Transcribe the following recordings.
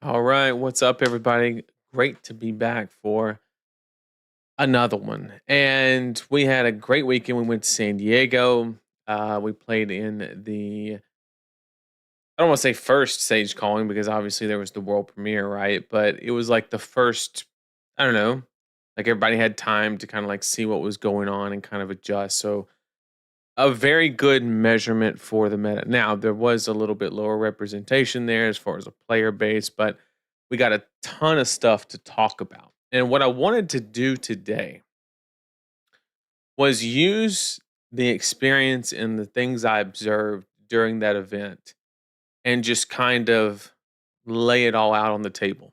All right, what's up, everybody? Great to be back for another one. And we had a great weekend. We went to San Diego. We played in I don't want to say first Sage Calling because obviously there was the world premiere, right? But it was like the first, I don't know, like everybody had time to kind of like see what was going on and kind of adjust. So a very good measurement for the meta. Now, there was a little bit lower representation there as far as a player base, but we got a ton of stuff to talk about. And what I wanted to do today was use the experience and the things I observed during that event and just kind of lay it all out on the table.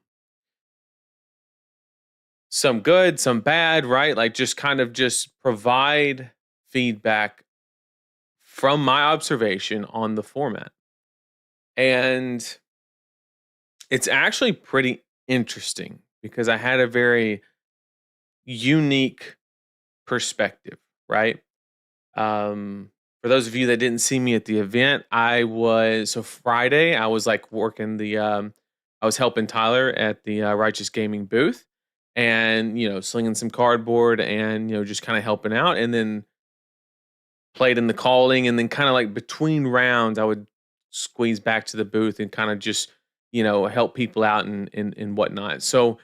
Some good, some bad, right? Like just kind of just provide feedback from my observation on the format. And it's actually pretty interesting because I had a very unique perspective, right? For those of you that didn't see me at the event, Friday, I was like working I was helping Tyler at the Righteous Gaming booth and, slinging some cardboard and, just kind of helping out. And then played in the calling. And then kind of like between rounds, I would squeeze back to the booth and kind of just, help people out and whatnot. So,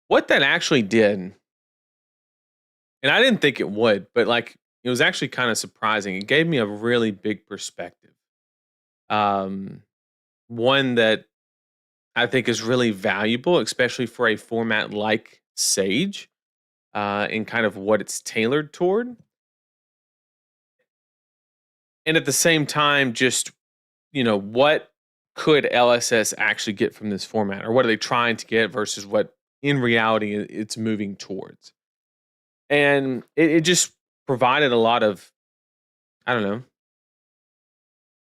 what that actually did, and I didn't think it would, but like it was actually kind of surprising. It gave me a really big perspective. Um, One that I think is really valuable, especially for a format like Sage, and kind of what it's tailored toward. And at the same time, just, what could LSS actually get from this format? Or what are they trying to get versus what in reality it's moving towards? And it just provided a lot of, I don't know,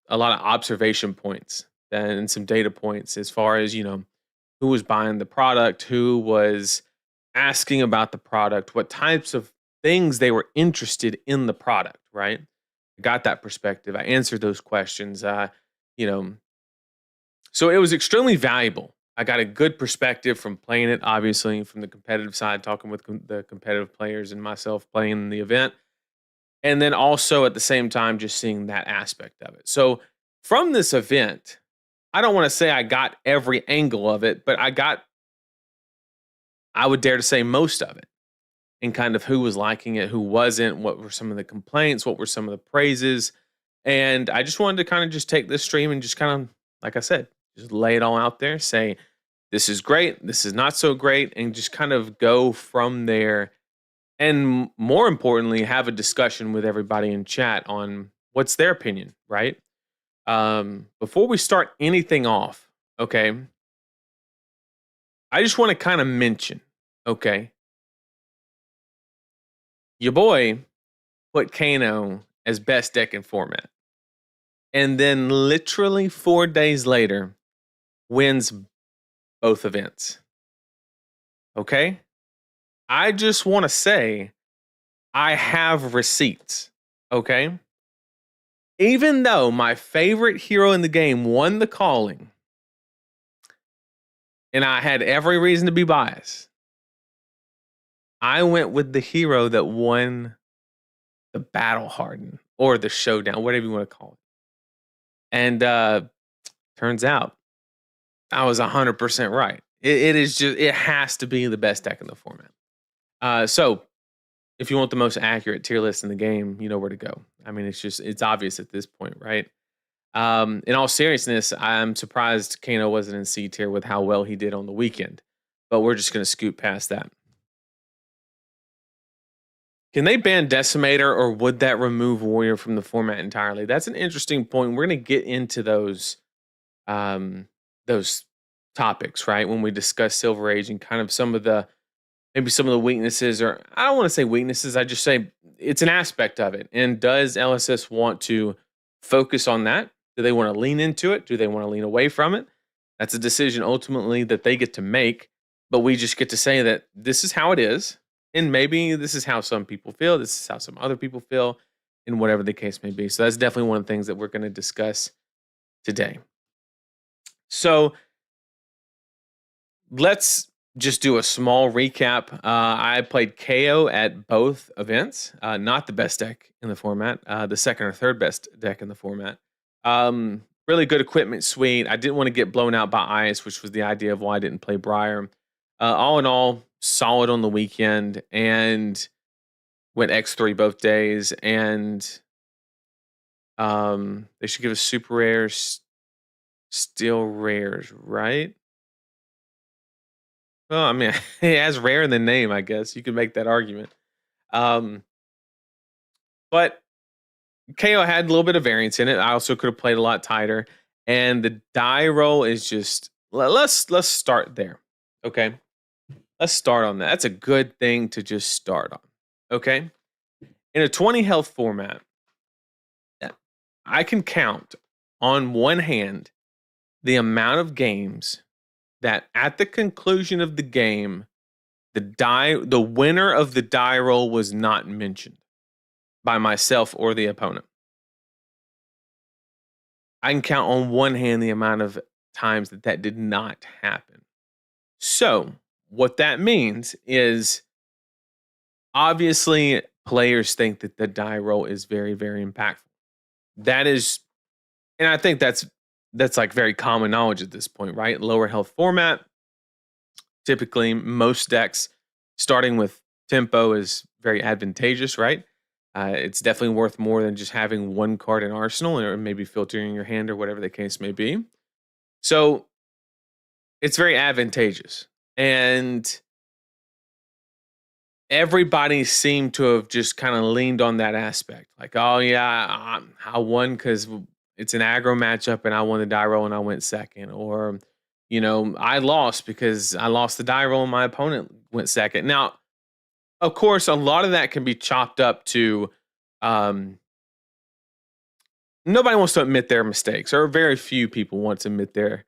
a lot of observation points and some data points as far as, who was buying the product, who was asking about the product, what types of things they were interested in the product, right? I got that perspective. I answered those questions. You know, so it was extremely valuable. I got a good perspective from playing it, obviously, from the competitive side, talking with the competitive players and myself playing the event. And then also at the same time, just seeing that aspect of it. So from this event, I don't want to say I got every angle of it, but I would dare to say most of it and kind of who was liking it, who wasn't, what were some of the complaints, what were some of the praises. And I just wanted to kind of just take this stream and just kind of, like I said, just lay it all out there, say, this is great, this is not so great, and just kind of go from there. And more importantly, have a discussion with everybody in chat on what's their opinion, right? Before we start anything off, okay, I just want to kind of mention, okay, your boy put Kano as best deck in format. And then literally 4 days later, wins both events. Okay? I just want to say I have receipts. Okay? Even though my favorite hero in the game won the calling, and I had every reason to be biased, I went with the hero that won the battle harden or the showdown, whatever you want to call it. And turns out I was 100% right. It has to be the best deck in the format. So if you want the most accurate tier list in the game, you know where to go. I mean, it's obvious at this point, right? In all seriousness, I'm surprised Kano wasn't in C tier with how well he did on the weekend, but we're just going to scoot past that. Can they ban Decimator, or would that remove Warrior from the format entirely? That's an interesting point. We're going to get into those topics, right? When we discuss Silver Age and kind of maybe some of the weaknesses, or I don't want to say weaknesses, I just say it's an aspect of it. And does LSS want to focus on that? Do they want to lean into it? Do they want to lean away from it? That's a decision ultimately that they get to make, but we just get to say that this is how it is. And maybe this is how some people feel. This is how some other people feel, and whatever the case may be. So that's definitely one of the things that we're going to discuss today. So let's just do a small recap. I played KO at both events. Not the best deck in the format, the second or third best deck in the format. Really good equipment suite. I didn't want to get blown out by ice, which was the idea of why I didn't play Briar. All in all, solid on the weekend and went X3 both days. And they should give us super rares, steel rares, right? Well, I mean, it has rare in the name, I guess. You could make that argument. Um, but KO had a little bit of variance in it. I also could have played a lot tighter. And the die roll is just let's start there. Okay. Let's start on that. That's a good thing to just start on. Okay. In a 20 health format, I can count on one hand the amount of games that at the conclusion of the game, the winner of the die roll was not mentioned by myself or the opponent. I can count on one hand the amount of times that did not happen. So, what that means is obviously players think that the die roll is very, very impactful. That is, and I think that's like very common knowledge at this point, right? Lower health format. Typically, most decks starting with tempo is very advantageous, right? It's definitely worth more than just having one card in arsenal or maybe filtering your hand or whatever the case may be. So it's very advantageous. And everybody seemed to have just kind of leaned on that aspect. Like, oh, yeah, I won because it's an aggro matchup and I won the die roll and I went second. Or, I lost because I lost the die roll and my opponent went second. Now, of course, a lot of that can be chopped up to nobody wants to admit their mistakes, or very few people want to admit their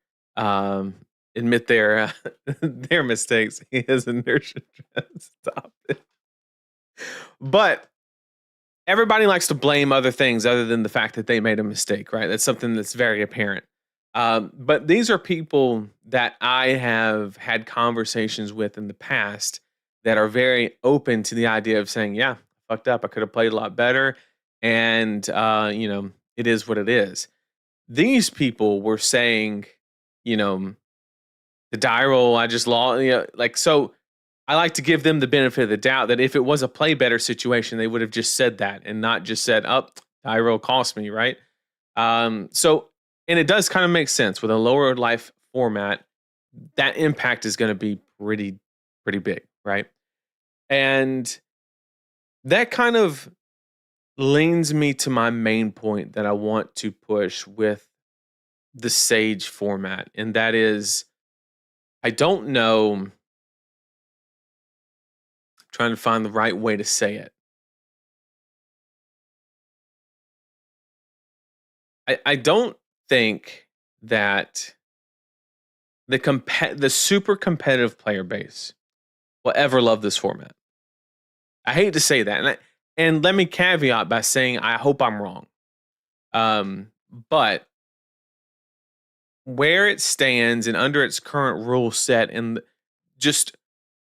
their mistakes. He has inertia. Stop it. But everybody likes to blame other things other than the fact that they made a mistake, right? That's something that's very apparent. But these are people that I have had conversations with in the past that are very open to the idea of saying, yeah, fucked up. I could have played a lot better. And, it is what it is. These people were saying, the die roll, I just lost, so I like to give them the benefit of the doubt that if it was a play better situation, they would have just said that and not just said, oh, die roll cost me, right? And it does kind of make sense with a lower life format, that impact is going to be pretty big, right? And that kind of leans me to my main point that I want to push with the Sage format. And that is, I don't know, I'm trying to find the right way to say it. I don't think that the super competitive player base will ever love this format. I hate to say that. And let me caveat by saying I hope I'm wrong. But where it stands and under its current rule set and just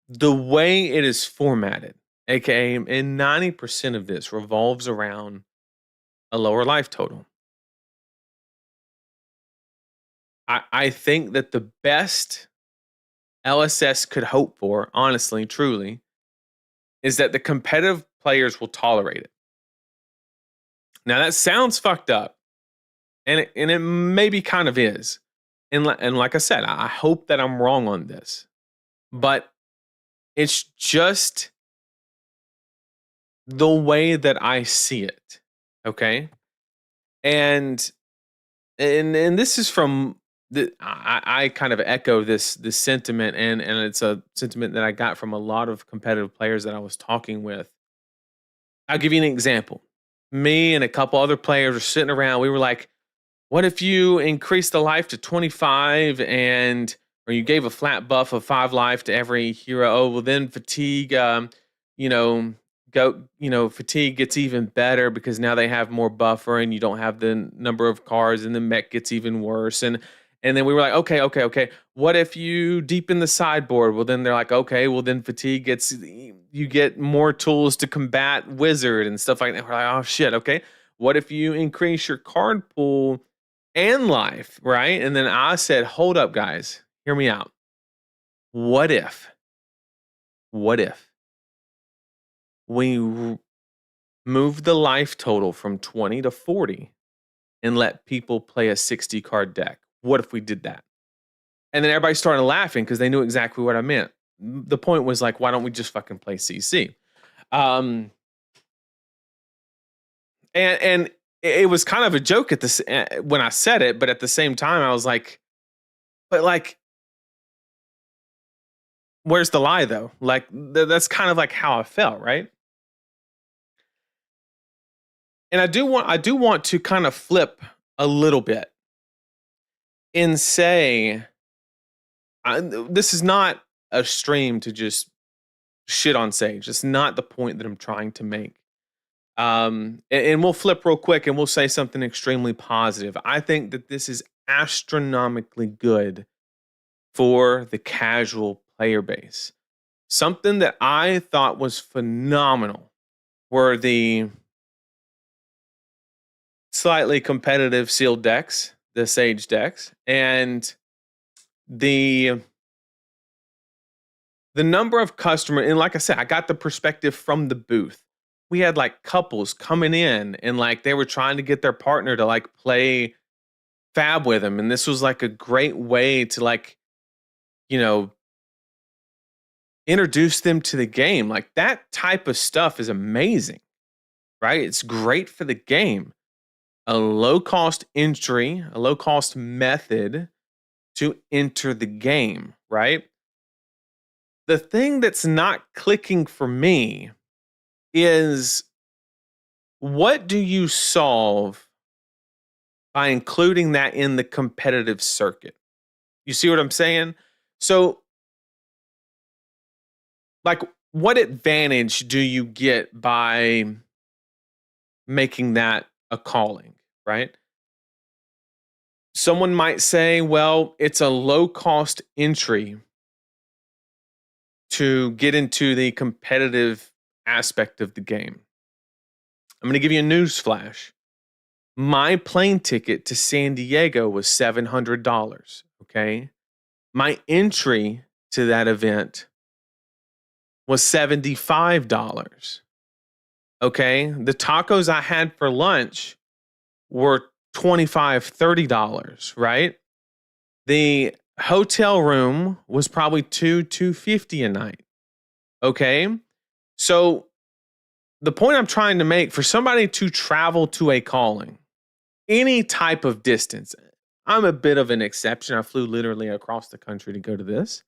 the way it is formatted, aka, and 90% of this revolves around a lower life total. I think that the best LSS could hope for, honestly, truly, is that the competitive players will tolerate it. Now that sounds fucked up, and it maybe kind of is. And like I said, I hope that I'm wrong on this, but it's just the way that I see it. Okay, and this is from I kind of echo this sentiment, and it's a sentiment that I got from a lot of competitive players that I was talking with. I'll give you an example. Me and a couple other players were sitting around. We were like, what if you increase the life to 25 or you gave a flat buff of 5 life to every hero? Oh, well, then fatigue, fatigue gets even better because now they have more buffer and you don't have the number of cards and the mech gets even worse. And And then we were like, okay. What if you deepen the sideboard? Well, then they're like, okay, well then fatigue gets, you get more tools to combat wizard and stuff like that. We're like, oh shit, okay. What if you increase your card pool and life, right? And then I said, hold up, guys, hear me out. What if we move the life total from 20 to 40 and let people play a 60 card deck? What if we did that? And then everybody started laughing because they knew exactly what I meant. The point was like, why don't we just fucking play CC? And it was kind of a joke at this when I said it, but at the same time, I was like, but like, where's the lie though? Like that's kind of like how I felt, right? And I do want to kind of flip a little bit and say, this is not a stream to just shit on Sage. It's not the point that I'm trying to make. And we'll flip real quick and we'll say something extremely positive. I think that this is astronomically good for the casual player base. Something that I thought was phenomenal were the slightly competitive sealed decks, the Sage decks, and the number of customers. And like I said, I got the perspective from the booth. We had like couples coming in and like they were trying to get their partner to like play Fab with them. And this was like a great way to like, you know, introduce them to the game. Like that type of stuff is amazing, right? It's great for the game. A low cost entry, a low cost method to enter the game, right? The thing that's not clicking for me is, what do you solve by including that in the competitive circuit? You see what I'm saying? So, like, what advantage do you get by making that a calling, right? Someone might say, well, it's a low cost entry to get into the competitive aspect of the game. I'm going to give you a news flash. My plane ticket to San Diego was $700. Okay. My entry to that event was $75. Okay. The tacos I had for lunch were $25, $30, right? The hotel room was probably $250 a night. Okay. So the point I'm trying to make, for somebody to travel to a calling, any type of distance, I'm a bit of an exception. I flew literally across the country to go to this.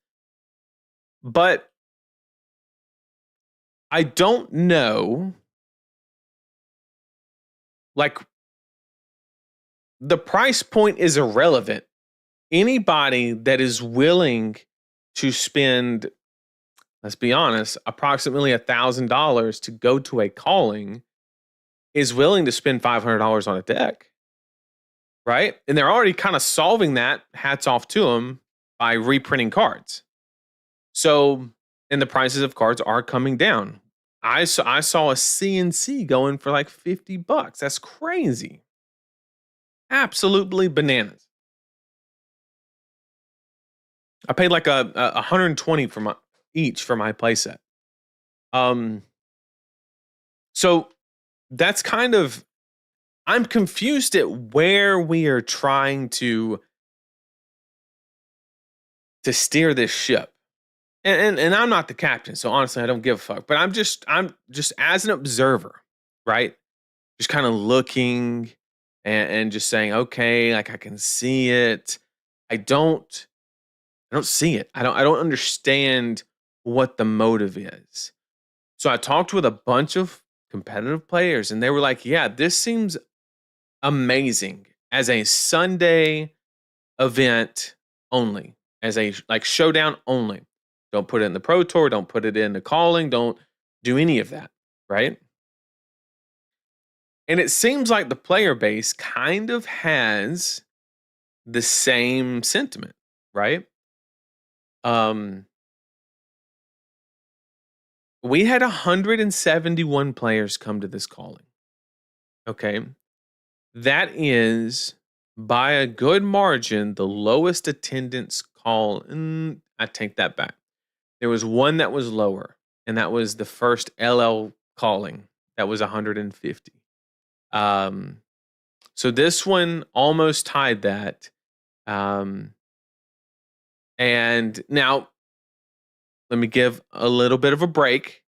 But I don't know, like, the price point is irrelevant. Anybody that is willing to spend, let's be honest, approximately $1,000 to go to a calling is willing to spend $500 on a deck, right? And they're already kind of solving that, hats off to them, by reprinting cards. So, and the prices of cards are coming down. I saw a CNC going for like $50. That's crazy. Absolutely bananas. I paid like a 120 for my each for my playset. So that's kind of, I'm confused at where we are trying to steer this ship. And I'm not the captain, so honestly, I don't give a fuck. But I'm just as an observer, right? Just kind of looking and just saying, okay, like I can see it. I don't see it. I don't understand what the motive is. So I talked with a bunch of competitive players, and they were like, yeah, this seems amazing as a Sunday event only, as a like showdown only. Don't put it in the Pro Tour. Don't put it in the calling. Don't do any of that, right? And it seems like the player base kind of has the same sentiment, right? Um, we had 171 players come to this calling. Okay. That is by a good margin the lowest attendance call. I take that back. There was one that was lower, and that was the first LL calling. That was 150. Um, so this one almost tied that. Um, and now let me give a little bit of a break.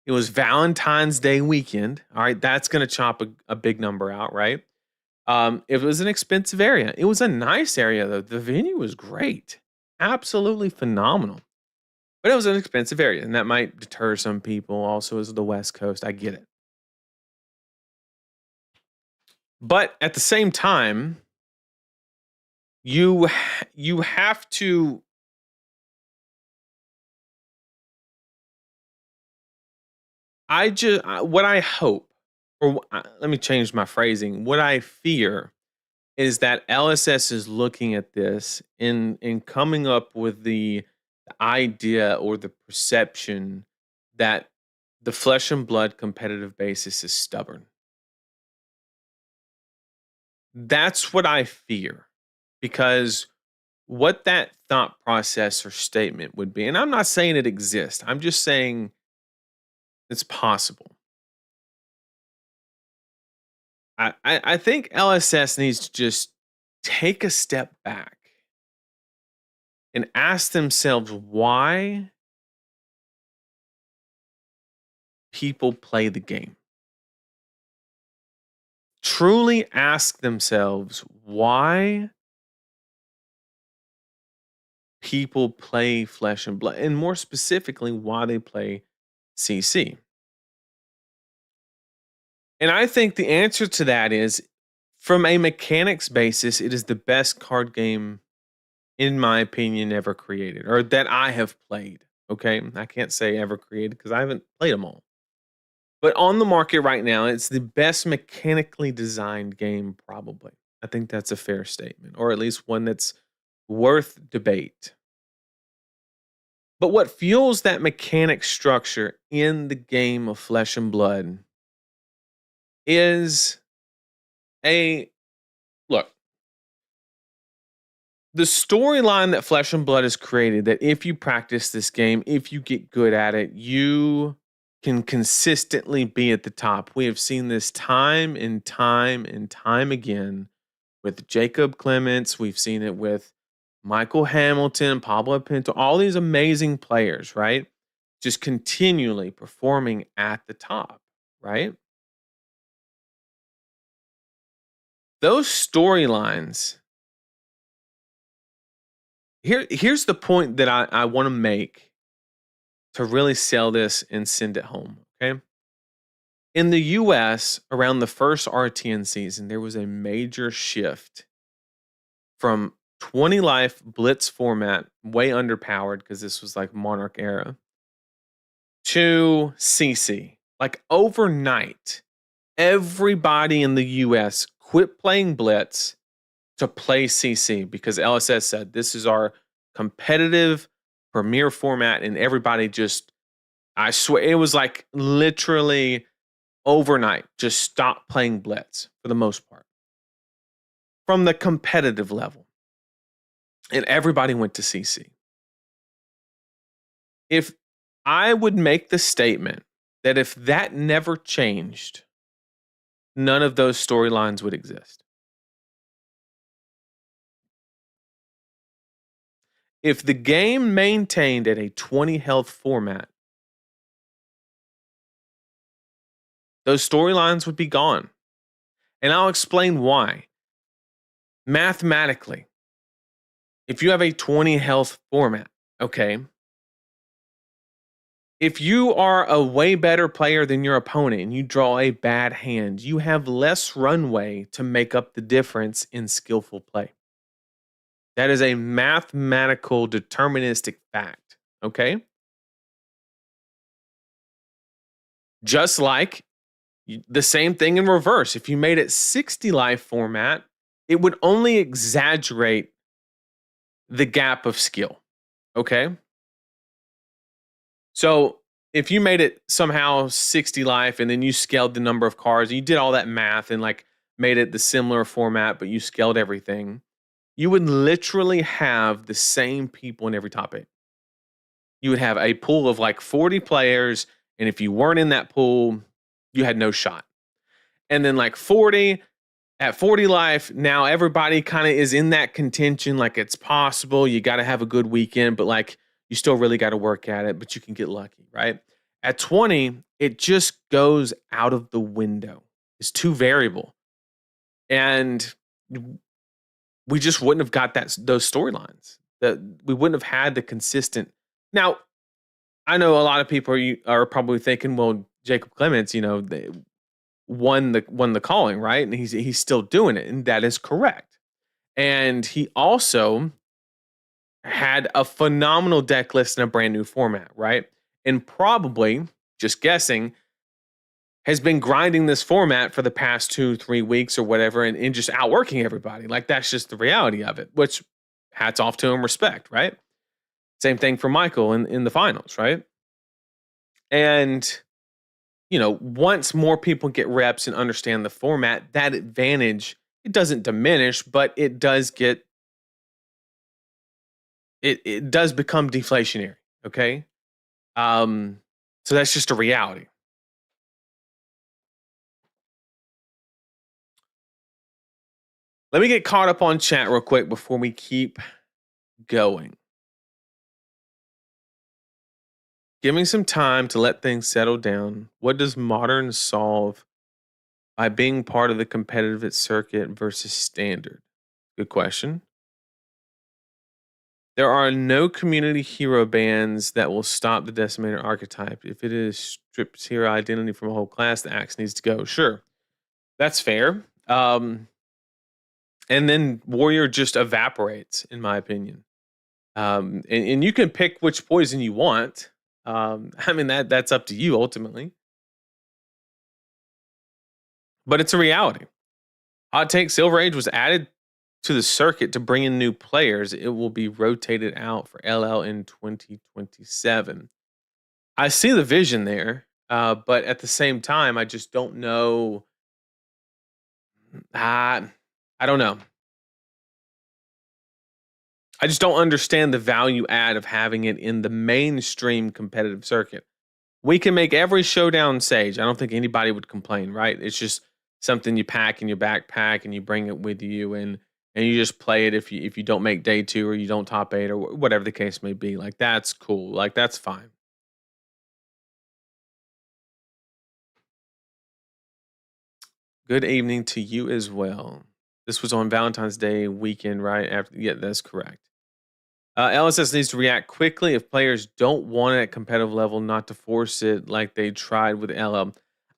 It was Valentine's Day weekend. All right, that's going to chop a big number out, right? It was an expensive area. It was a nice area though. The venue was great, absolutely phenomenal. But it was an expensive area, and that might deter some people. Also, as the West Coast, I get it. But at the same time, you have to. What I hope, let me change my phrasing. What I fear is that LSS is looking at this in coming up with the idea or the perception that the flesh and blood competitive basis is stubborn. That's what I fear, because what that thought process or statement would be, and I'm not saying it exists, I'm just saying it's possible. I think LSS needs to just take a step back and ask themselves why people play the game. Truly ask themselves why people play Flesh and Blood, and more specifically, why they play CC. And I think the answer to that is, from a mechanics basis, it is the best card game, in my opinion, ever created, or that I have played. Okay. I can't say ever created because I haven't played them all. But on the market right now, it's the best mechanically designed game, probably. I think that's a fair statement, or at least one that's worth debate. But what fuels that mechanic structure in the game of Flesh and Blood is a look, the storyline that Flesh and Blood has created, that if you practice this game, if you get good at it, you can consistently be at the top. We have seen this time and time and time again with Jacob Clements. We've seen it with Michael Hamilton, Pablo Pinto, all these amazing players, right? Just continually performing at the top, right? Those storylines. Here's the point that I want to make to really sell this and send it home. Okay. In the US, around the first RTN season, there was a major shift from 20 life blitz format, way underpowered because this was like Monarch era, to CC. Like overnight, everybody in the US quit playing blitz to play CC because LSS said this is our competitive premier format, and everybody just, I swear, it was like literally overnight, just stopped playing blitz for the most part from the competitive level, and everybody went to CC. If I would make the statement that if that never changed, none of those storylines would exist. If the game maintained at a 20 health format, those storylines would be gone. And I'll explain why. Mathematically, if you have a 20 health format, okay, if you are a way better player than your opponent and you draw a bad hand, you have less runway to make up the difference in skillful play. That is a mathematical deterministic fact, okay? Just like the same thing in reverse. If you made it 60 life format it would only exaggerate the gap of skill. Okay. So if you made it somehow 60 life and then you scaled the number of cards, and you did all that math and like made it the similar format, but you scaled everything, you would literally have the same people in every top eight. You would have a pool of like 40 players. And if you weren't in that pool, you had no shot. And then like 40 at 40 life, now everybody kind of is in that contention. Like it's possible. You got to have a good weekend, but like you still really got to work at it, but you can get lucky, right? At 20, it just goes out of the window. It's too variable. And we just wouldn't have got those storylines. That we wouldn't have had the consistent. Now, I know a lot of people are probably thinking, well, Jacob Clements, they won the calling, right? And he's still doing it, and that is correct. And he also had a phenomenal deck list in a brand new format, right? And probably, just guessing, has been grinding this format for the past 2-3 weeks or whatever, and just outworking everybody. Like that's just the reality of it, which hats off to him, respect, right? Same thing for Michael in the finals, right? And once more people get reps and understand the format, that advantage, it doesn't diminish, but it does get it does become deflationary. Okay. So that's just a reality. Let me get caught up on chat real quick before we keep going. Give me some time to let things settle down. What does modern solve by being part of the competitive circuit versus standard? Good question. There are no community hero bans that will stop the decimator archetype. If it is strips hero identity from a whole class, the axe needs to go. Sure, that's fair. And then warrior just evaporates, in my opinion. And you can pick which poison you want. I mean that's up to you ultimately. But it's a reality. Hot take: Silver Age was added to the circuit to bring in new players. It will be rotated out for LL in 2027. I see the vision there, but at the same time, I just don't know. I don't know. I just don't understand the value add of having it in the mainstream competitive circuit. We can make every showdown Sage. I don't think anybody would complain, right? It's just something you pack in your backpack and you bring it with you, and you just play it if you don't make day 2 or you don't top 8 or whatever the case may be. Like that's cool. Like that's fine. Good evening to you as well. This was on Valentine's Day weekend, right? Yeah, that's correct. LSS needs to react quickly if players don't want it at competitive level, not to force it like they tried with LL.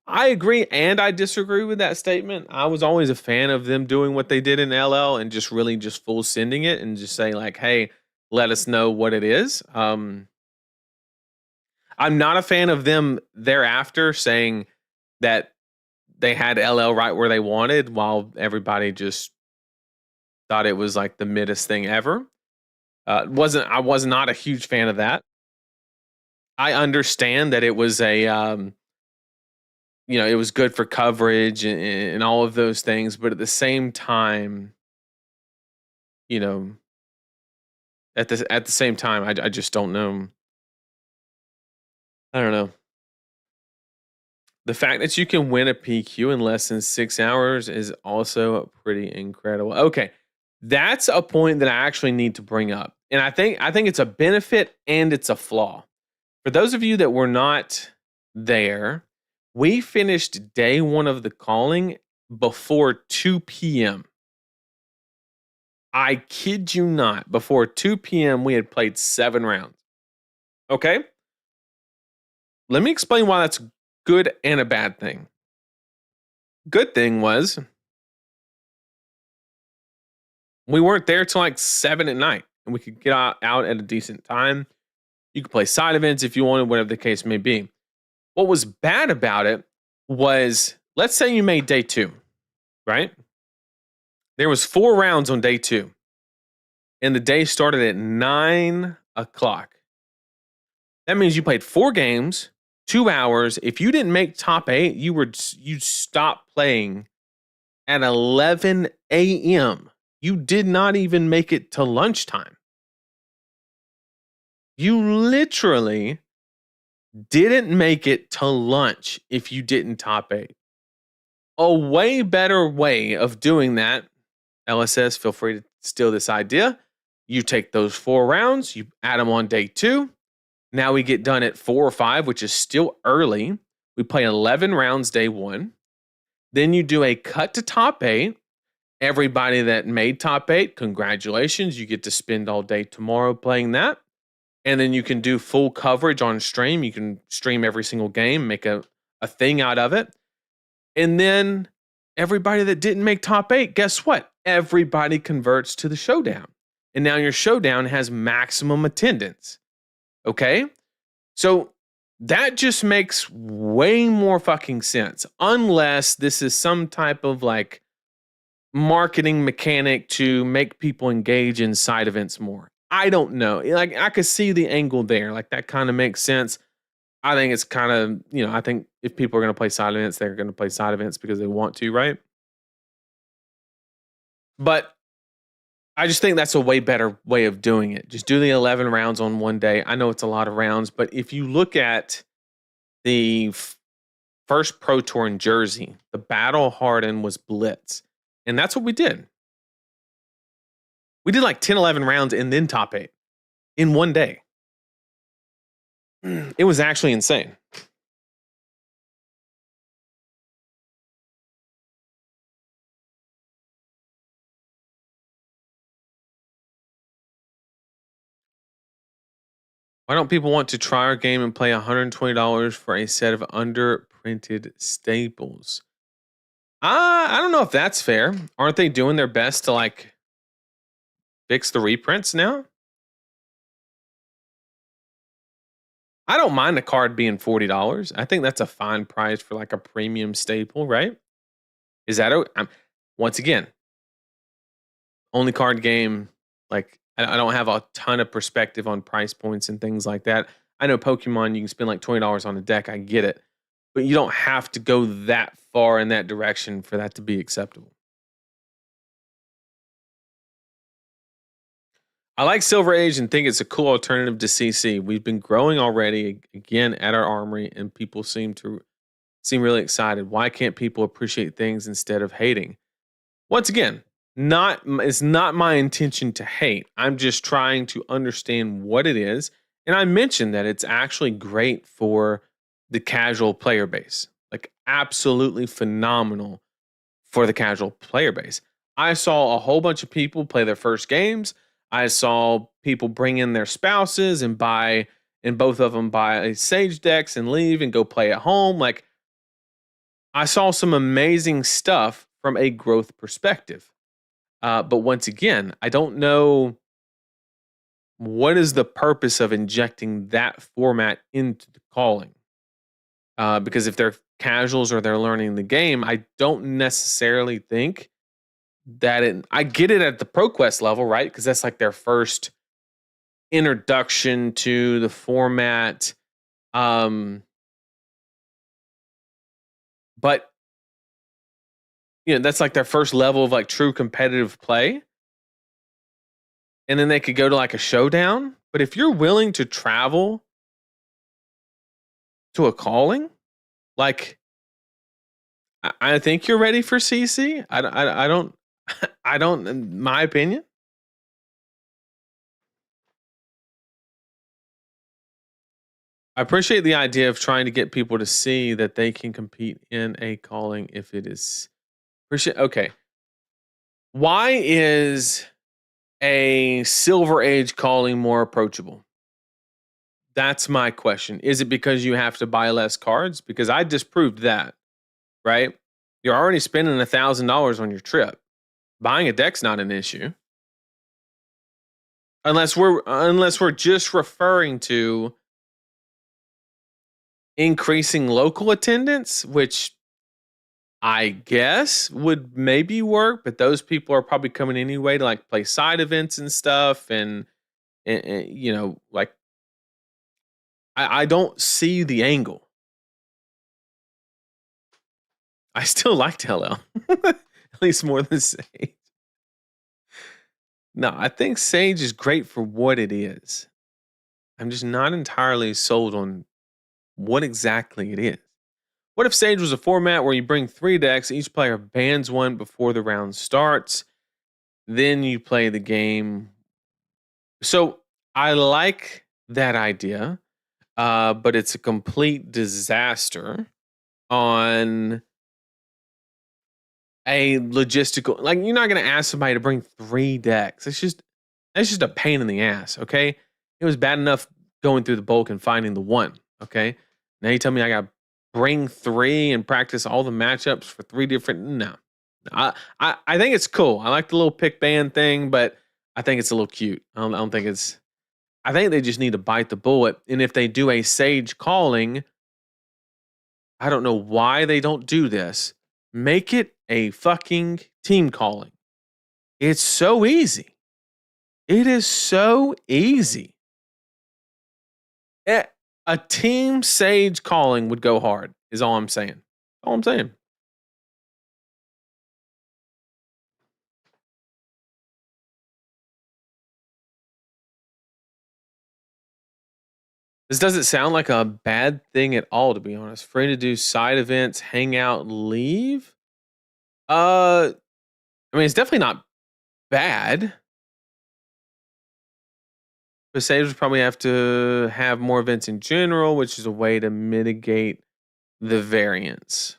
I agree and I disagree with that statement. I was always a fan of them doing what they did in LL and just really just full sending it and just saying like, hey, let us know what it is. I'm not a fan of them thereafter saying that they had LL right where they wanted while everybody just thought it was like the middest thing ever. I was not a huge fan of that. I understand that it was it was good for coverage and all of those things, but at the same time, you know, at the same time, I just don't know. I don't know. The fact that you can win a PQ in less than 6 hours is also pretty incredible. Okay, that's a point that I actually need to bring up, and I think it's a benefit and it's a flaw. For those of you that were not there, we finished day 1 of the calling before 2 p.m. I kid you not. Before 2 p.m., we had played 7 rounds. Okay? Let me explain why that's good and a bad thing. Good thing was we weren't there till like 7 at night, and we could get out at a decent time. You could play side events if you wanted, whatever the case may be. What was bad about it was, let's say you made day 2, right? There was 4 rounds on day 2. And the day started at 9 o'clock. That means you played 4 games, 2 hours. If you didn't make top 8, you stopped playing at 11 a.m. You did not even make it to lunchtime. You literally didn't make it to lunch if you didn't top 8. A way better way of doing that, LSS, feel free to steal this idea. You take those 4 rounds, you add them on day 2. Now we get done at 4 or 5, which is still early. We play 11 rounds day 1. Then you do a cut to top 8. Everybody that made top 8, congratulations. You get to spend all day tomorrow playing that. And then you can do full coverage on stream. You can stream every single game, make a thing out of it. And then everybody that didn't make top 8, guess what? Everybody converts to the showdown. And now your showdown has maximum attendance. Okay? So that just makes way more fucking sense. Unless this is some type of like marketing mechanic to make people engage in side events more. I don't know. Like, I could see the angle there. Like, that kind of makes sense. I think it's kind of, I think if people are going to play side events, they're going to play side events because they want to, right? But I just think that's a way better way of doing it. Just do the 11 rounds on one day. I know it's a lot of rounds, but if you look at the first Pro Tour in Jersey, the battle hardened was Blitz. And that's what we did. We did like 10, 11 rounds and then top 8 in one day. It was actually insane. Why don't people want to try our game and play $120 for a set of underprinted staples? I don't know if that's fair. Aren't they doing their best to like fix the reprints now? I don't mind the card being $40. I think that's a fine price for like a premium staple, right? Is that once again, only card game, like I don't have a ton of perspective on price points and things like that. I know Pokemon, you can spend like $20 on a deck. I get it. But you don't have to go that far in that direction for that to be acceptable. I like Silver Age and think it's a cool alternative to CC. We've been growing already again at our armory, and people seem really excited. Why can't people appreciate things instead of hating? Once again, it's not my intention to hate. I'm just trying to understand what it is. And I mentioned that it's actually great for the casual player base. Like, absolutely phenomenal for the casual player base. I saw a whole bunch of people play their first games. I saw people bring in their spouses and both of them buy Sage decks and leave and go play at home. Like, I saw some amazing stuff from a growth perspective. But once again, I don't know what is the purpose of injecting that format into the calling. Because if they're casuals or they're learning the game, I don't necessarily think that I get it at the ProQuest level, right? Because that's like their first introduction to the format. But that's like their first level of like true competitive play. And then they could go to like a showdown. But if you're willing to travel to a calling, like, I think you're ready for CC. I don't, in my opinion. I appreciate the idea of trying to get people to see that they can compete in a calling if it is. Okay. Why is a Silver Age calling more approachable? That's my question. Is it because you have to buy less cards? Because I disproved that, right? You're already spending $1,000 on your trip. Buying a deck's not an issue. Unless we're just referring to increasing local attendance, which I guess would maybe work, but those people are probably coming anyway to like play side events and stuff, and you know, like I don't see the angle. I still like LL, at least more than Sage. No, I think Sage is great for what it is. I'm just not entirely sold on what exactly it is. What if Sage was a format where you bring 3 decks, each player bans one before the round starts, then you play the game? So I like that idea, but it's a complete disaster on a logistical. Like, you're not going to ask somebody to bring 3 decks. That's just a pain in the ass. Okay, it was bad enough going through the bulk and finding the one. Okay, now you tell me I got to bring 3 and practice all the matchups for 3 different. No, I think it's cool. I like the little pick band thing, but I think it's a little cute. I don't think it's. I think they just need to bite the bullet. And if they do a Sage calling, I don't know why they don't do this. Make it a fucking team calling. It's so easy. It is so easy. A team Sage calling would go hard, is all I'm saying. All I'm saying. This doesn't sound like a bad thing at all, to be honest. Free to do side events, hang out, leave. I mean, it's definitely not bad. But Sage would probably have to have more events in general, which is a way to mitigate the variance.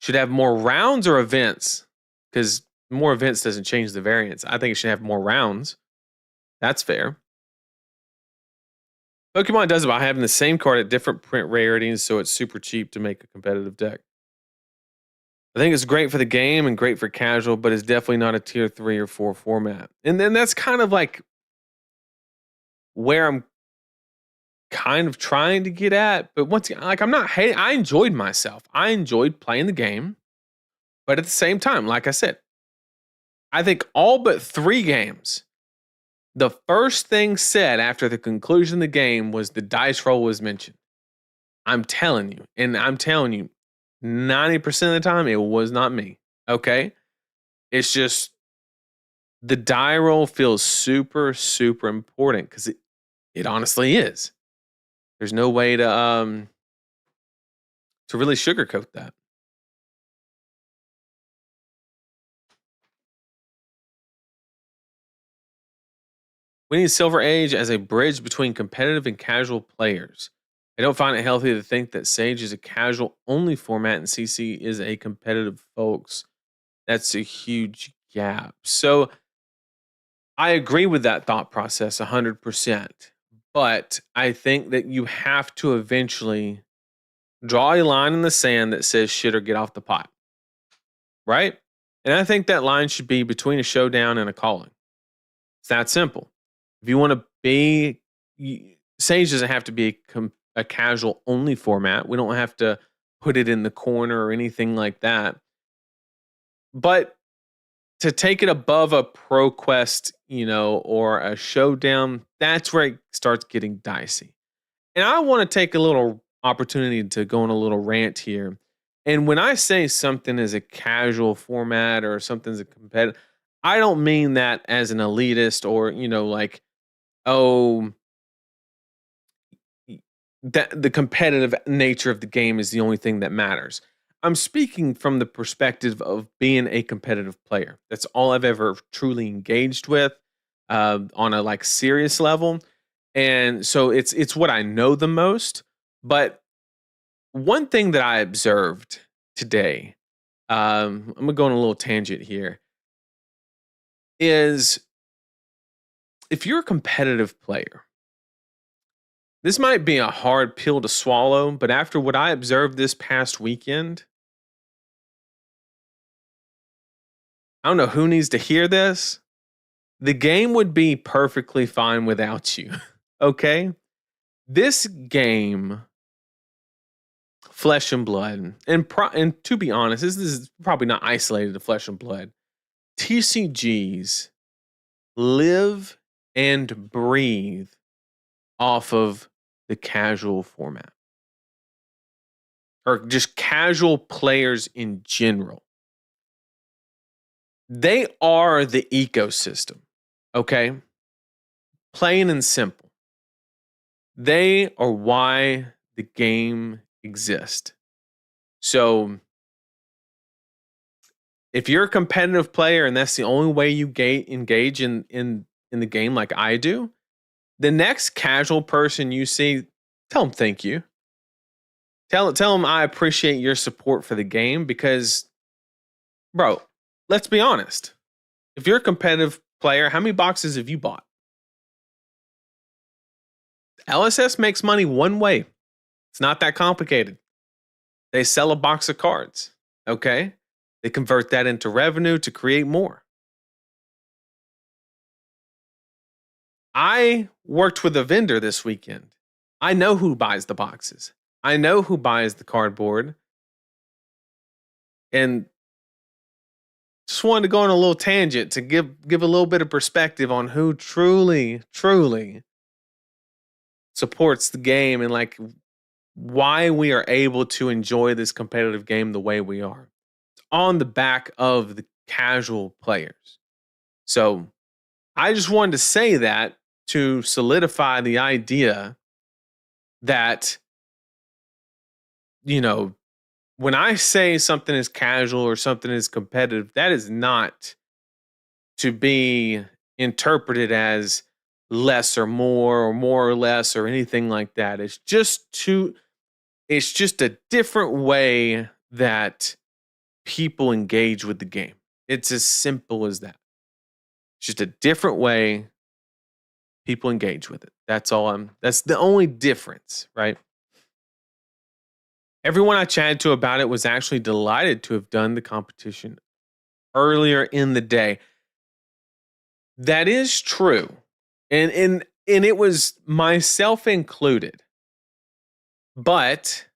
Should have more rounds or events, because more events doesn't change the variance. I think it should have more rounds. That's fair. Pokemon does it by having the same card at different print rarities, so it's super cheap to make a competitive deck. I think it's great for the game and great for casual, but it's definitely not a tier 3 or 4 format. And then that's kind of like where I'm kind of trying to get at. But once again, like, I'm not hating. I enjoyed myself. I enjoyed playing the game. But at the same time, like I said, I think all but 3 games, the first thing said after the conclusion of the game was the dice roll was mentioned. I'm telling you, and I'm telling you, 90% of the time, it was not me. Okay? It's just the die roll feels super, super important because it honestly is. There's no way to really sugarcoat that. We need Silver Age as a bridge between competitive and casual players. I don't find it healthy to think that Sage is a casual only format and CC is a competitive, folks. That's a huge gap. So I agree with that thought process 100%. But I think that you have to eventually draw a line in the sand that says shit or get off the pot. Right? And I think that line should be between a showdown and a calling. It's that simple. If you want to be, Sage doesn't have to be a casual only format. We don't have to put it in the corner or anything like that. But to take it above a pro quest, or a showdown, that's where it starts getting dicey. And I want to take a little opportunity to go on a little rant here. And when I say something is a casual format or something's a competitive, I don't mean that as an elitist or, like, oh, that the competitive nature of the game is the only thing that matters. I'm speaking from the perspective of being a competitive player. That's all I've ever truly engaged with on a like serious level, and so it's what I know the most. But one thing that I observed today, I'm gonna go on a little tangent here, is if you're a competitive player, this might be a hard pill to swallow, but after what I observed this past weekend, I don't know who needs to hear this. The game would be perfectly fine without you. Okay? This game Flesh and Blood, and to be honest, this is probably not isolated to Flesh and Blood. TCGs live and breathe off of the casual format, or just casual players in general. They are the ecosystem, okay? Plain and simple. They are why the game exists. So if you're a competitive player and that's the only way you engage in the game like I do, the next casual person you see, tell them thank you. Tell them I appreciate your support for the game because, bro, let's be honest. If you're a competitive player, how many boxes have you bought? LSS makes money one way. It's not that complicated. They sell a box of cards, okay? They convert that into revenue to create more. I worked with a vendor this weekend. I know who buys the boxes. I know who buys the cardboard. And just wanted to go on a little tangent to give a little bit of perspective on who truly supports the game and like why we are able to enjoy this competitive game the way we are. It's on the back of the casual players. So I just wanted to say that to solidify the idea that, you know, when I say something is casual or something is competitive, that is not to be interpreted as less or more or less or anything like that. It's just a different way that people engage with the game. It's as simple as that. It's just a different way people engage with it. That's the only difference, right? Everyone I chatted to about it was actually delighted to have done the competition earlier in the day. That is true. And it was myself included. But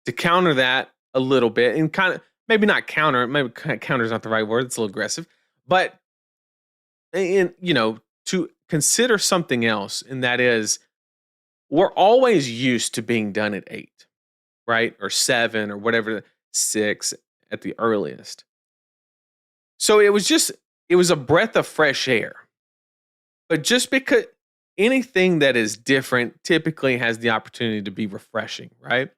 to counter that a little bit and kind of maybe not counter, maybe counter is not the right word, it's a little aggressive, but to consider something else, and that is we're always used to being done at 8, right? Or 7 or whatever, 6 at the earliest. So it was a breath of fresh air. But just because anything that is different typically has the opportunity to be refreshing, right?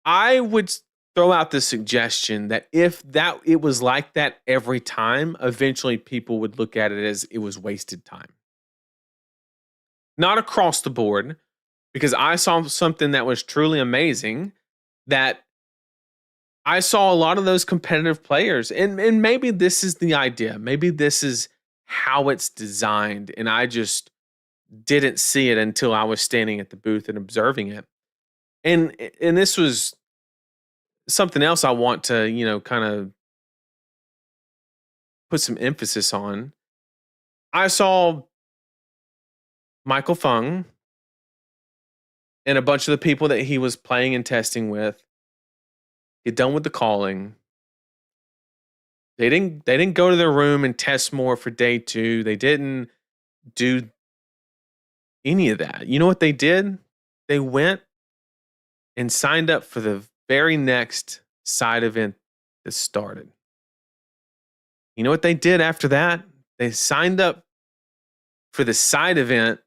I would throw out the suggestion that if that it was like that every time, eventually people would look at it as it was wasted time. Not across the board, because I saw something that was truly amazing, that I saw a lot of those competitive players, and maybe this is the idea. Maybe this is how it's designed, and I just didn't see it until I was standing at the booth and observing it. And this was something else I want to, kind of put some emphasis on. I saw Michael Fung and a bunch of the people that he was playing and testing with get done with the calling. They didn't go to their room and test more for day 2. They didn't do any of that. You know what they did? They went and signed up for the very next side event that started. You know what they did after that? They signed up for the side event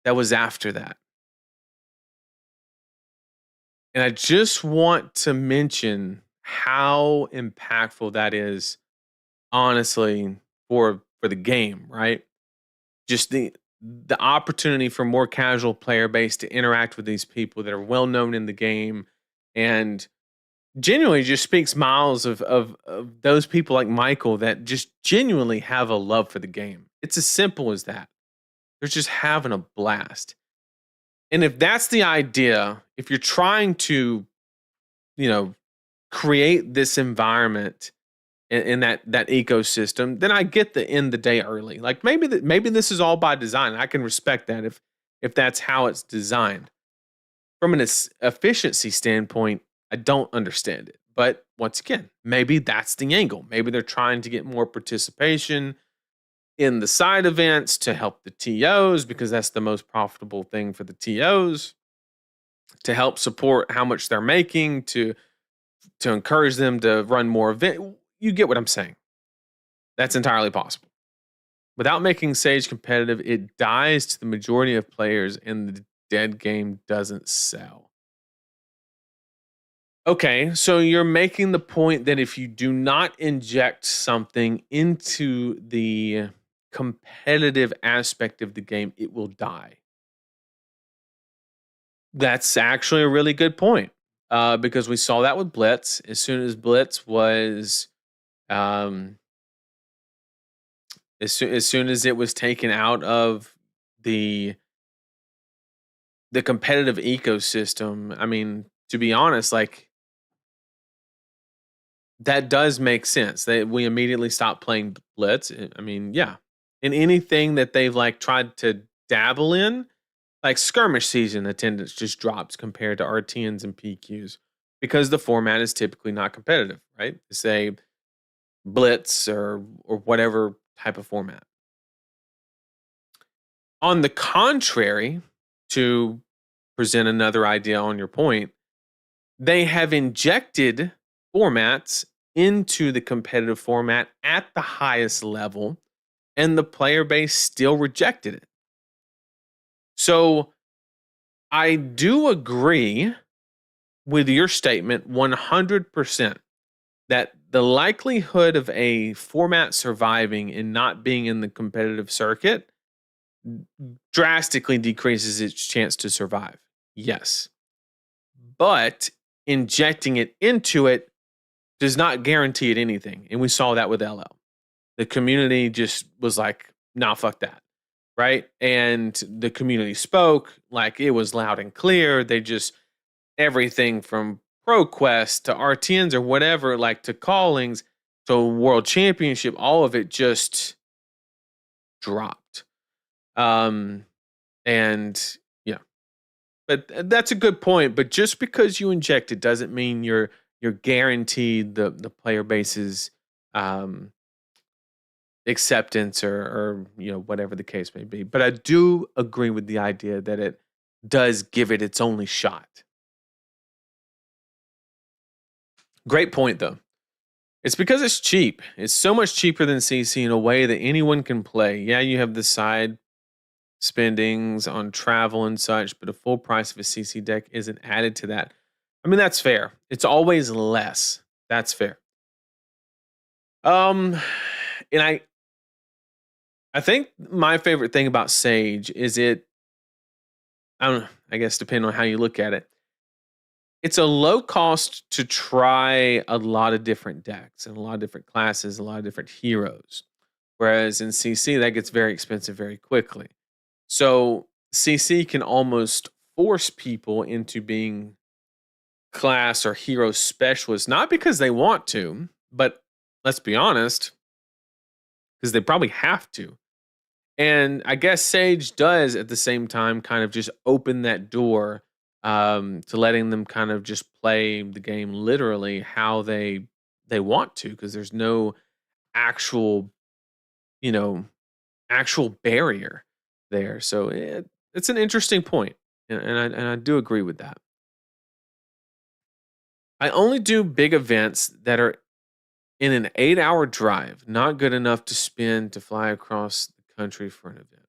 that was after that. And I just want to mention how impactful that is, honestly, for the game, right? Just the opportunity for more casual player base to interact with these people that are well known in the game, and genuinely just speaks miles of those people like Michael that just genuinely have a love for the game. It's as simple as that. They're just having a blast. And if that's the idea, if you're trying to, create this environment in that ecosystem, then I get the end the day early. Like maybe this is all by design. I can respect that if that's how it's designed. from an efficiency standpoint, I don't understand it. But once again, maybe that's the angle. Maybe they're trying to get more participation in the side events to help the TOs because that's the most profitable thing for the TOs to help support how much they're making to encourage them to run more event. You get what I'm saying. That's entirely possible. Without making Sage competitive, it dies to the majority of players and the dead game doesn't sell. Okay, so you're making the point that if you do not inject something into the competitive aspect of the game, it will die. That's actually a really good point because we saw that with Blitz. As soon as Blitz was, um, as soon as it was taken out of the the competitive ecosystem, I mean, to be honest, like that does make sense. That we immediately stopped playing Blitz. I mean, yeah. And anything that they've like tried to dabble in, like skirmish season attendance just drops compared to RTNs and PQs because the format is typically not competitive, right? Say Blitz or whatever type of format. On the contrary, to present another idea on your point, they have injected formats into the competitive format at the highest level, and the player base still rejected it. So I do agree with your statement 100% that the likelihood of a format surviving and not being in the competitive circuit drastically decreases its chance to survive. Yes. But injecting it into it does not guarantee it anything. And we saw that with LL. The community just was like, nah, fuck that. Right. And the community spoke like it was loud and clear. They just, everything from ProQuest to RTNs or whatever, like to callings to World Championship, all of it just dropped. Um, and yeah, but that's a good point. But just because you inject it doesn't mean you're guaranteed the player base's um, acceptance or whatever the case may be. But I do agree with the idea that it does give it its only shot. Great point though. It's because it's cheap. It's so much cheaper than CC in a way that anyone can play. Yeah, you have the side spendings on travel and such, but a full price of a CC deck isn't added to that. I mean, that's fair. It's always less. That's fair. Um, and I think my favorite thing about Sage is I don't know, I guess depending on how you look at it, it's a low cost to try a lot of different decks and a lot of different classes, a lot of different heroes. Whereas in CC, that gets very expensive very quickly. So CC can almost force people into being class or hero specialists, not because they want to, but let's be honest, because they probably have to. And I guess Sage does at the same time kind of just open that door to letting them kind of just play the game literally how they want to, because there's no actual, you know, actual barrier there. So it's an interesting point, and I do agree with that. I only do big events that are in an 8-hour drive, not good enough to spend to fly across the country for an event.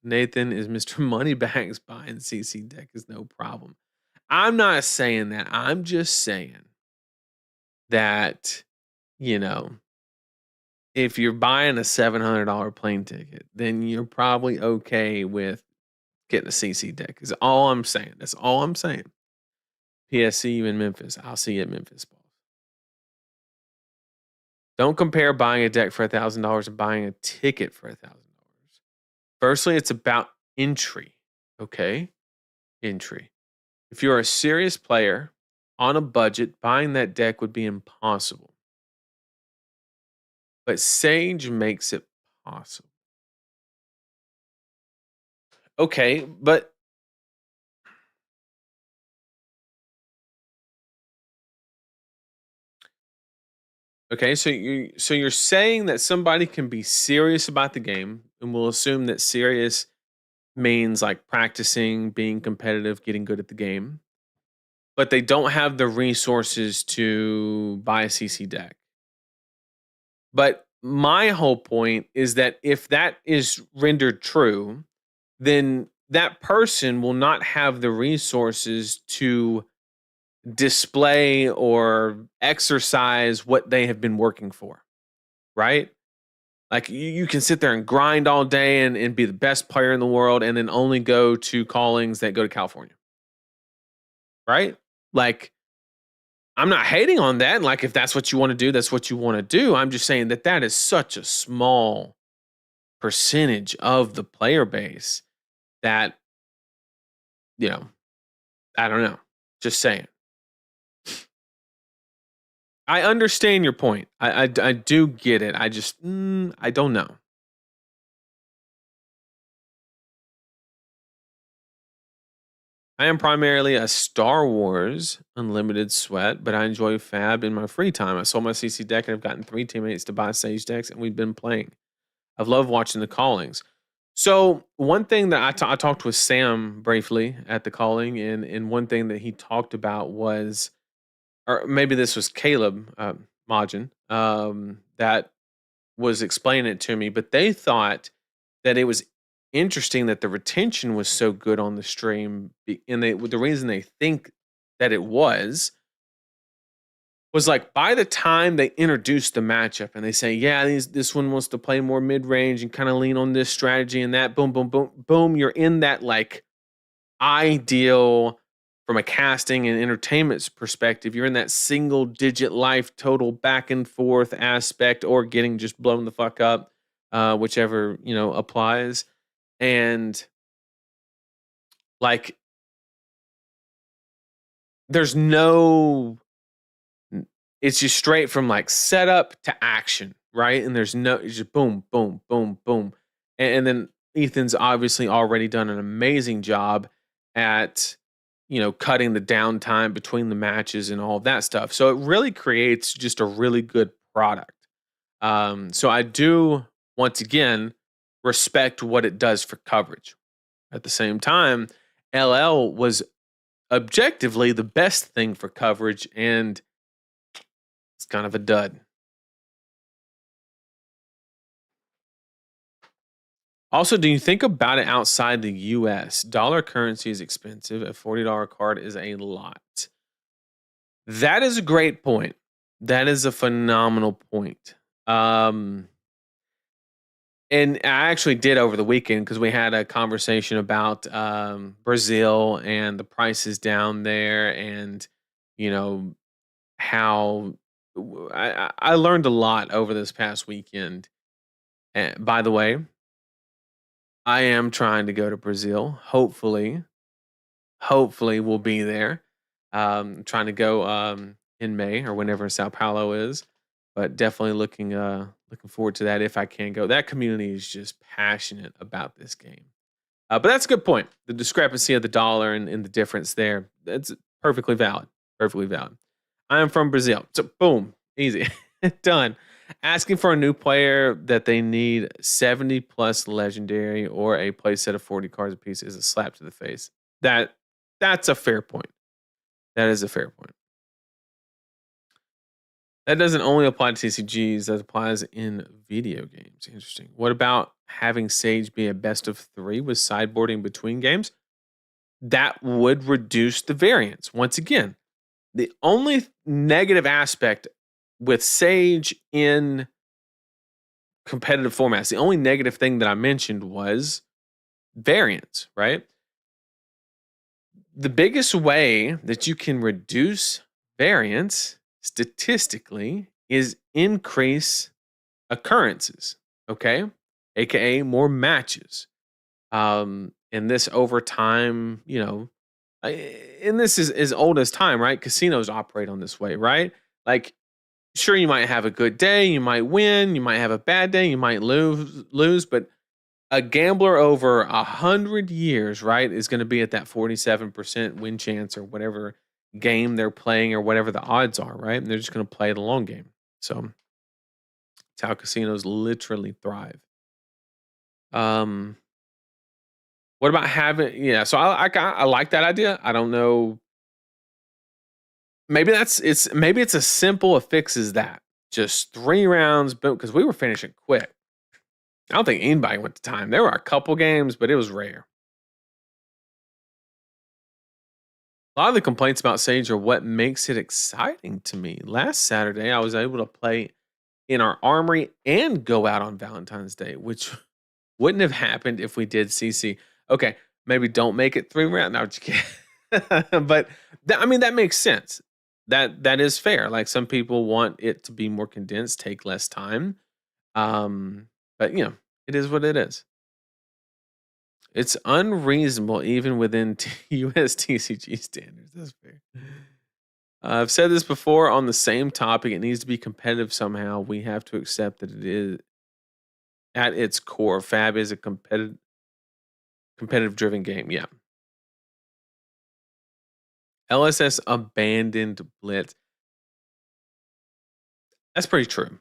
Nathan is Mr. Moneybags buying CC deck is no problem. I'm not saying that. I'm just saying that, you know, if you're buying a $700 plane ticket, then you're probably okay with getting a CC deck. Is all I'm saying. That's all I'm saying. PSC you in Memphis. I'll see you at Memphis Balls. Don't compare buying a deck for $1,000 and buying a ticket for $1,000. Firstly, it's about entry. Okay? Entry. If you're a serious player on a budget, buying that deck would be impossible. But Sage makes it possible. Okay, but Okay, so you're saying that somebody can be serious about the game, and we'll assume that serious means like practicing, being competitive, getting good at the game, but they don't have the resources to buy a CC deck. But my whole point is that if that is rendered true, then that person will not have the resources to display or exercise what they have been working for, right? Like you can sit there and grind all day and be the best player in the world and then only go to callings that go to California, right? Like I'm not hating on that. Like if that's what you want to do, that's what you want to do. I'm just saying that that is such a small percentage of the player base that, you know, I don't know. Just saying. I understand your point. I do get it. I just I don't know. I am primarily a Star Wars Unlimited sweat, but I enjoy Fab in my free time. I sold my CC deck and I've gotten 3 teammates to buy Sage decks, and we've been playing. I've loved watching the callings. So one thing that I talked with Sam briefly at the calling, and one thing that he talked about was, or maybe this was Caleb Majin, that was explaining it to me, but they thought that it was interesting that the retention was so good on the stream, and the reason they think that it was like by the time they introduced the matchup and they say, yeah, this one wants to play more mid range and kind of lean on this strategy and that, boom, boom, boom, boom, you're in that like ideal from a casting and entertainment perspective. You're in that single digit life total back and forth aspect, or getting just blown the fuck up, whichever applies. And like, there's no it's just straight from like setup to action, right? And there's no, it's just boom, boom, boom, boom. And then Ethan's obviously already done an amazing job at, cutting the downtime between the matches and all of that stuff. So it really creates just a really good product. So I do, once again, respect what it does for coverage. At the same time, LL was objectively the best thing for coverage, and it's kind of a dud. Also, do you think about it outside the US? Dollar currency is expensive. A $40 card is a lot. That is a great point. That is a phenomenal point. Um, and I actually did over the weekend because we had a conversation about Brazil and the prices down there, and you know how I learned a lot over this past weekend. And by the way, I am trying to go to Brazil. Hopefully we'll be there. Trying to go in May or whenever Sao Paulo is, but definitely looking forward to that if I can go. That community is just passionate about this game. But that's a good point. The discrepancy of the dollar and the difference there. That's perfectly valid. Perfectly valid. I am from Brazil. So boom, easy. Done. Asking for a new player that they need 70 plus legendary or a play set of 40 cards apiece is a slap to the face. That's a fair point. That is a fair point. That doesn't only apply to TCGs, that applies in video games. Interesting. What about having Sage be a best of 3 with sideboarding between games? That would reduce the variance. Once again, the only negative aspect with Sage in competitive formats, the only negative thing that I mentioned was variance, right? The biggest way that you can reduce variance statistically is increase occurrences, okay? AKA more matches. And this over time, and this is as old as time, right? Casinos operate on this way, right? Like, sure, you might have a good day, you might win, you might have a bad day, you might lose, but a gambler over 100 years, right, is going to be at that 47% win chance or whatever game they're playing or whatever the odds are, right? And they're just going to play the long game. So It's how casinos literally thrive. Um, what about having yeah, so I like that idea. I don't know. Maybe it's as simple a fix as that. Just 3 rounds, boom, because we were finishing quick. I don't think anybody went to time. There were a couple games, but it was rare. A lot of the complaints about Sage are what makes it exciting to me. Last Saturday, I was able to play in our armory and go out on Valentine's Day, which wouldn't have happened if we did CC. Okay, maybe don't make it 3 rounds. No, just kidding. But I mean, that makes sense. That is fair. Like some people want it to be more condensed, take less time. Um, but it is what it is. It's unreasonable even within US TCG standards. That's fair. I've said this before on the same topic. It needs to be competitive somehow. We have to accept that it is at its core. Fab is a competitive driven game. Yeah. LSS abandoned Blitz. That's pretty true.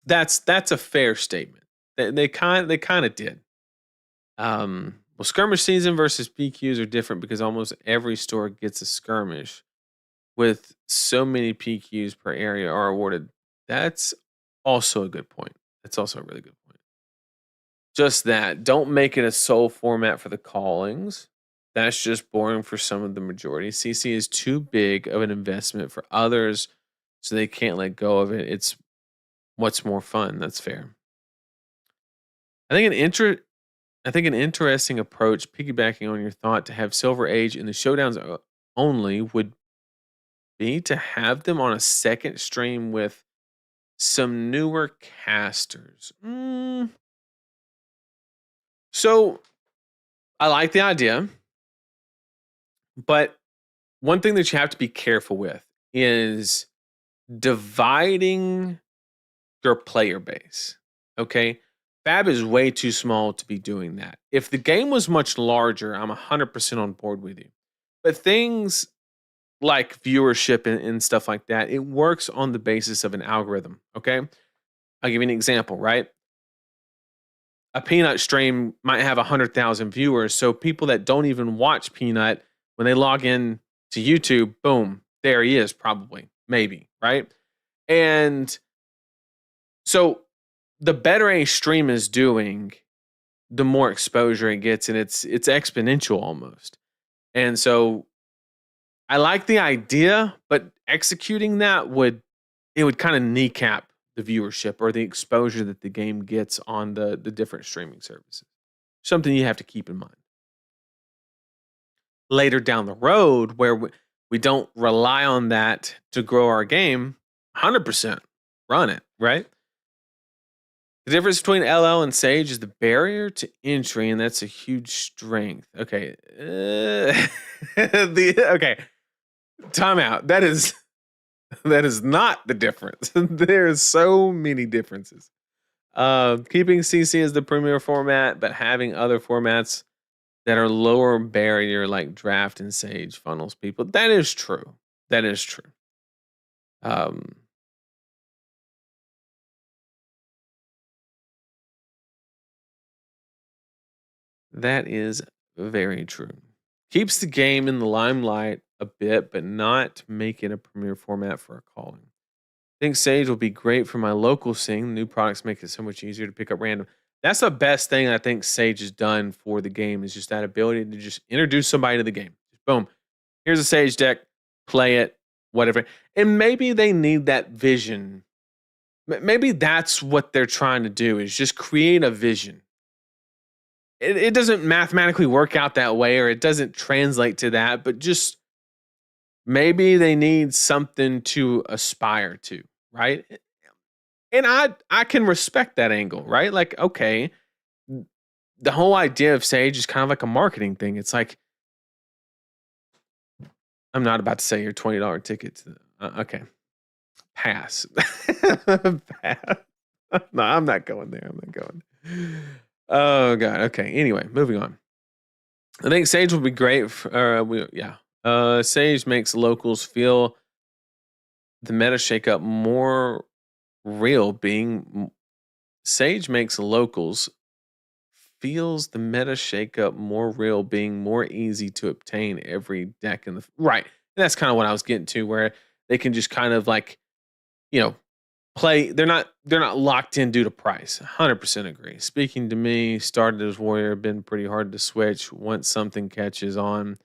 That's a fair statement. They kind of did. Well, skirmish season versus PQs are different because almost every store gets a skirmish, with so many PQs per area are awarded. That's also a good point. That's also a really good point. Just that, don't make it a sole format for the callings. That's just boring for some of the majority. CC is too big of an investment for others, so they can't let go of it. It's what's more fun. That's fair. I think an interesting approach, piggybacking on your thought, to have Silver Age in the showdowns only would be to have them on a second stream with some newer casters. So I like the idea, but one thing that you have to be careful with is dividing your player base. Okay. Fab is way too small to be doing that. If the game was much larger, I'm 100% on board with you. But things like viewership and stuff like that, it works on the basis of an algorithm. Okay. I'll give you an example, right? A Peanut stream might have 100,000 viewers. So people that don't even watch Peanut, when they log in to YouTube, boom, there he is, probably, maybe, right? And so the better a stream is doing, the more exposure it gets, and it's exponential almost. And so I like the idea, but executing that would kind of kneecap the viewership or the exposure that the game gets on the different streaming services. Something you have to keep in mind. Later down the road, where we don't rely on that to grow our game, 100% run it, right? The difference between LL and Sage is the barrier to entry, and that's a huge strength. Okay. Okay. Time out. That is not the difference. There's so many differences. Keeping CC as the premier format, but having other formats that are lower barrier like Draft and Sage funnels people. That is true. That is true. Um, that is very true. Keeps the game in the limelight a bit, but not make it a premier format for a calling. I think Sage will be great for my local scene. New products make it so much easier to pick up random. That's the best thing I think Sage has done for the game, is just that ability to just introduce somebody to the game. Just boom. Here's a Sage deck. Play it, whatever. And maybe they need that vision. Maybe that's what they're trying to do, is just create a vision. It doesn't mathematically work out that way, or it doesn't translate to that, but just maybe they need something to aspire to, right? And I can respect that angle, right? Like, okay, the whole idea of Sage is kind of like a marketing thing. It's like, I'm not about to say your $20 ticket to okay. Pass. Pass. No, I'm not going there. I'm not going. Oh god. Okay. Anyway, moving on. I think Sage will be great. Sage makes locals feel the meta shake up more real being Sage makes locals feels the meta shakeup more real, being more easy to obtain every deck in the right. And that's kind of what I was getting to, where they can just kind of like, you know, play. They're not locked in due to price. 100% agree. Speaking to me, started as warrior, been pretty hard to switch. Once something catches on,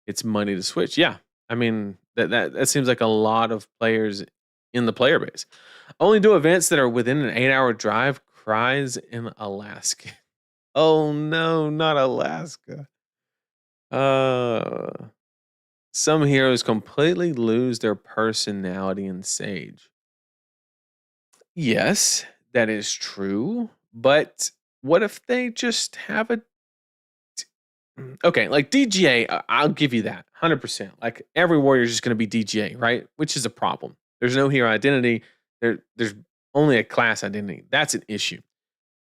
it's money to switch. Yeah, I mean that seems like a lot of players in the player base. Only do events that are within an 8-hour drive. Cries in Alaska. Oh no, not Alaska. Uh, some heroes completely lose their personality in Sage. Yes, that is true. But what if they just have a okay, like DGA, I'll give you that 100%. Like every warrior is just going to be DGA, right? Which is a problem. There's no hero identity. There's only a class identity. That's an issue.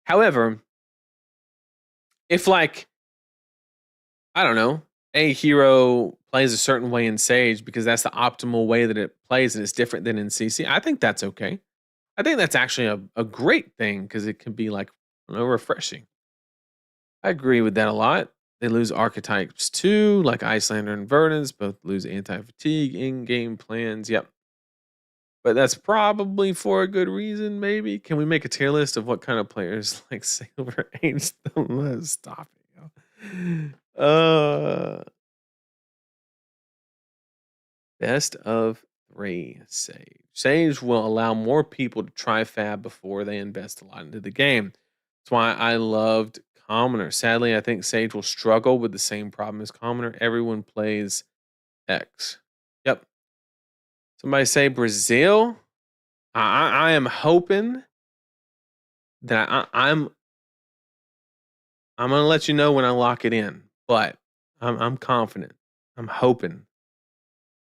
However, if like I don't know, a hero plays a certain way in Sage because that's the optimal way that it plays and it's different than in CC, I think that's okay. I think that's actually a great thing because it can be like refreshing. I agree with that a lot. They lose archetypes too, like Icelander and Verdance, both lose anti fatigue in game plans. Yep. But that's probably for a good reason, maybe. Can we make a tier list of what kind of players like Silver Age the most? Stop it. Best of 3 Sage. Sage will allow more people to try Fab before they invest a lot into the game. That's why I loved Commoner. Sadly, I think Sage will struggle with the same problem as Commoner. Everyone plays X. Yep. Somebody say Brazil. I am hoping that I'm gonna let you know when I lock it in, but I'm confident. I'm hoping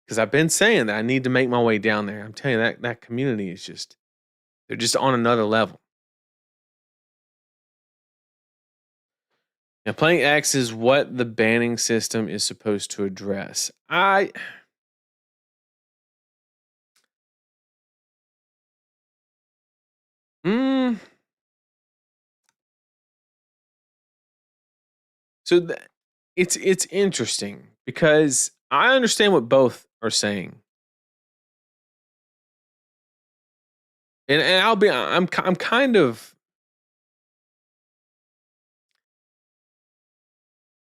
because I've been saying that I need to make my way down there. I'm telling you that community is just they're just on another level. Now, playing X is what the banning system is supposed to address. Mm, so it's interesting because I understand what both are saying, and I'm kind of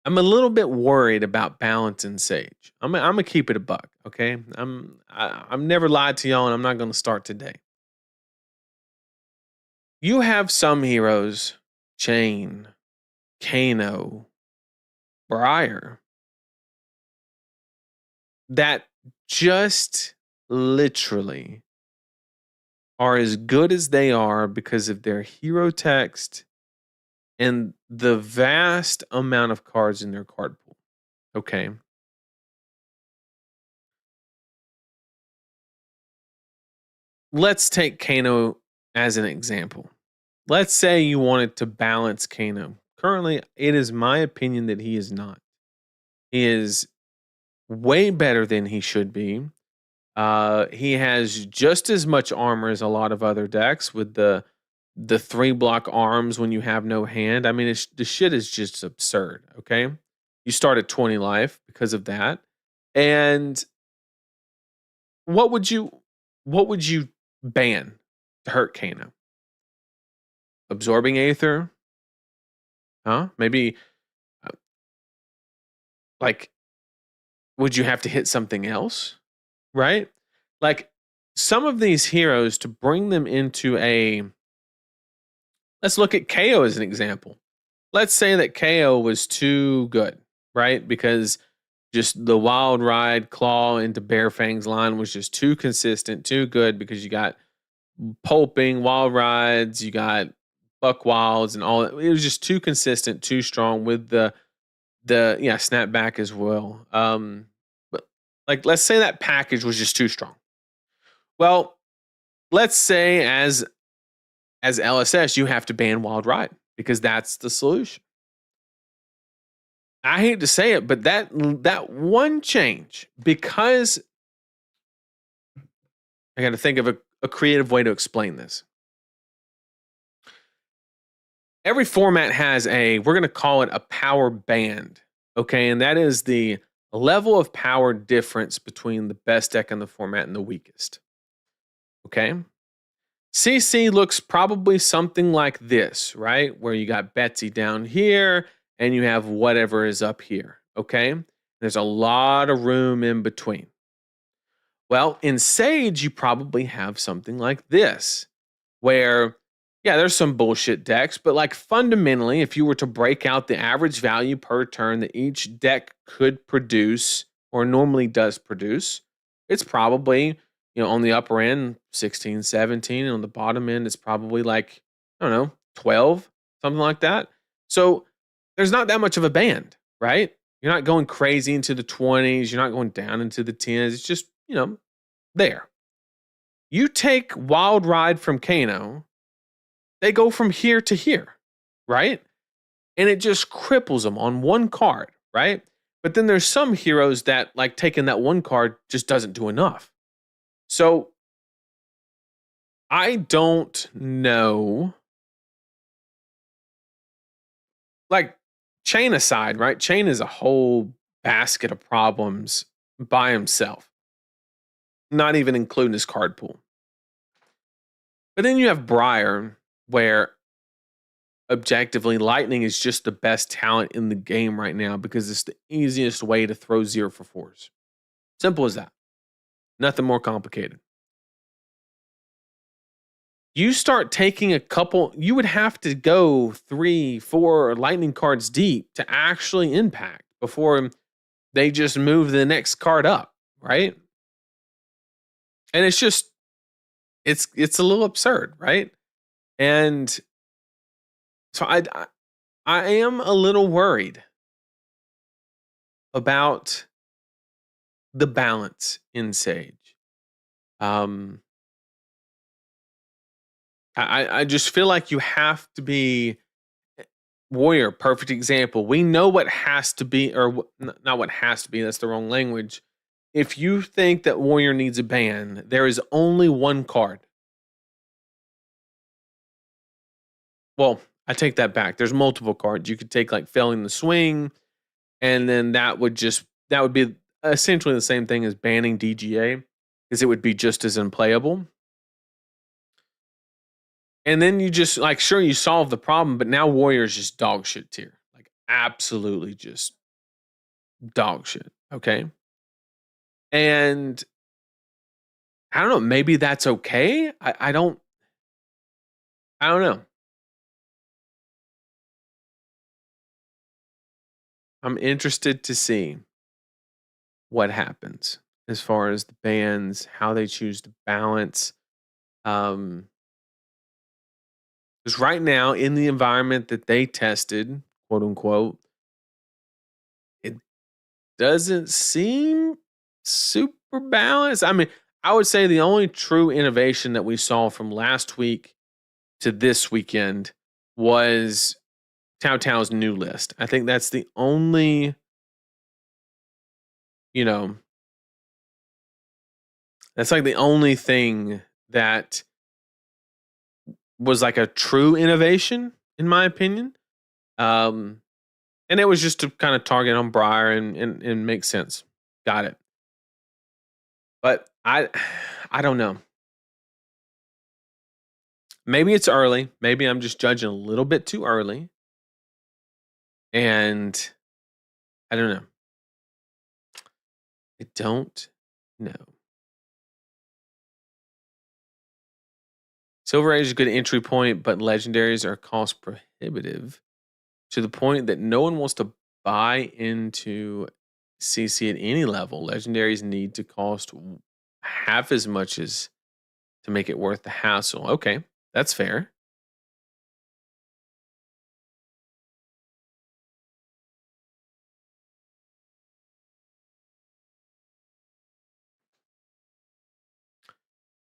I'm a little bit worried about balance in Sage. I'm gonna keep it a buck, okay? I'm never lied to y'all, and I'm not gonna start today. You have some heroes, Chain, Kano, Briar, that just literally are as good as they are because of their hero text and the vast amount of cards in their card pool. Okay. Let's take Kano as an example. Let's say you wanted to balance Kano. Currently, it is my opinion that he is not. He is way better than he should be. He has just as much armor as a lot of other decks with the 3 block arms when you have no hand. I mean, the shit is just absurd. Okay, you start at 20 life because of that. And what would you what would you ban to hurt Kano? Absorbing Aether? Huh? Maybe uh, like would you have to hit something else? Right? Like some of these heroes to bring them into a let's look at KO as an example. Let's say that KO was too good, right? Because just the wild ride claw into Bear Fang's line was just too consistent, too good because you got pulping, wild rides, you got buck wilds and all that. It was just too consistent, too strong with the snapback as well. But like let's say that package was just too strong. Well, let's say as LSS you have to ban wild ride because that's the solution. I hate to say it, but that one change, because I got to think of a creative way to explain this. Every format has we're going to call it a power band. Okay. And that is the level of power difference between the best deck in the format and the weakest. Okay. CC looks probably something like this, right? Where you got Betsy down here and you have whatever is up here. Okay. There's a lot of room in between. Well, in Sage, you probably have something like this, where, yeah, there's some bullshit decks, but like fundamentally, if you were to break out the average value per turn that each deck could produce or normally does produce, it's probably, on the upper end, 16, 17, and on the bottom end, it's probably like, I don't know, 12, something like that. So there's not that much of a band, right? You're not going crazy into the 20s, you're not going down into the 10s. It's just, there. You take Wild Ride from Kano, they go from here to here, right? And it just cripples them on one card, right? But then there's some heroes that, like, taking that one card just doesn't do enough. So I don't know. Like, Chain aside, right? Chain is a whole basket of problems by himself, not even including his card pool. But then you have Briar, where objectively, Lightning is just the best talent in the game right now because it's the easiest way to throw 0 for 4s. Simple as that. Nothing more complicated. You start taking a couple, you would have to go 3, 4 Lightning cards deep to actually impact before they just move the next card up, right? And it's just, it's a little absurd, right? And so I am a little worried about the balance in Sage. I just feel like you have to be Warrior, perfect example. We know what has to be, or not what has to be, that's the wrong language. If you think that Warrior needs a ban, there is only one card. Well, I take that back. There's multiple cards. You could take like Failing the Swing, and then that would be essentially the same thing as banning DGA, because it would be just as unplayable. And then you just, like, sure, you solve the problem, but now Warrior's just dog shit tier. Like, absolutely just dog shit. Okay. And I don't know, maybe that's okay. I don't know. I'm interested to see what happens as far as the bans, how they choose to balance. Because right now, in the environment that they tested, quote unquote, it doesn't seem super balanced. I mean, I would say the only true innovation that we saw from last week to this weekend was Tao Tao's new list. I think that's the only, that's like the only thing that was like a true innovation, in my opinion. And it was just to kind of target on Briar and make sense. Got it. But I don't know. Maybe it's early. Maybe I'm just judging a little bit too early. And I don't know. I don't know. Silver Age is a good entry point, but legendaries are cost prohibitive to the point that no one wants to buy into CC at any level. Legendaries need to cost half as much as to make it worth the hassle. Okay, that's fair.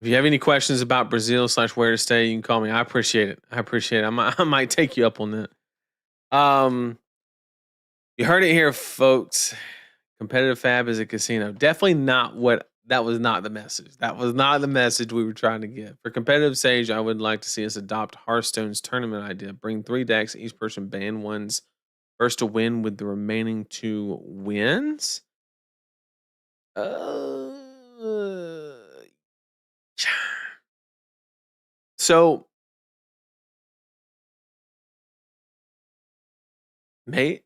If you have any questions about Brazil / where to stay, you can call me. I appreciate it. I might take you up on that. You heard it here, folks. Competitive Fab is a casino. Definitely not what That was not the message. That was not the message we were trying to get. For competitive Sage, I would like to see us adopt Hearthstone's tournament idea. Bring 3 decks, each person ban one's first to win with the remaining 2 wins. Uh, so, mate,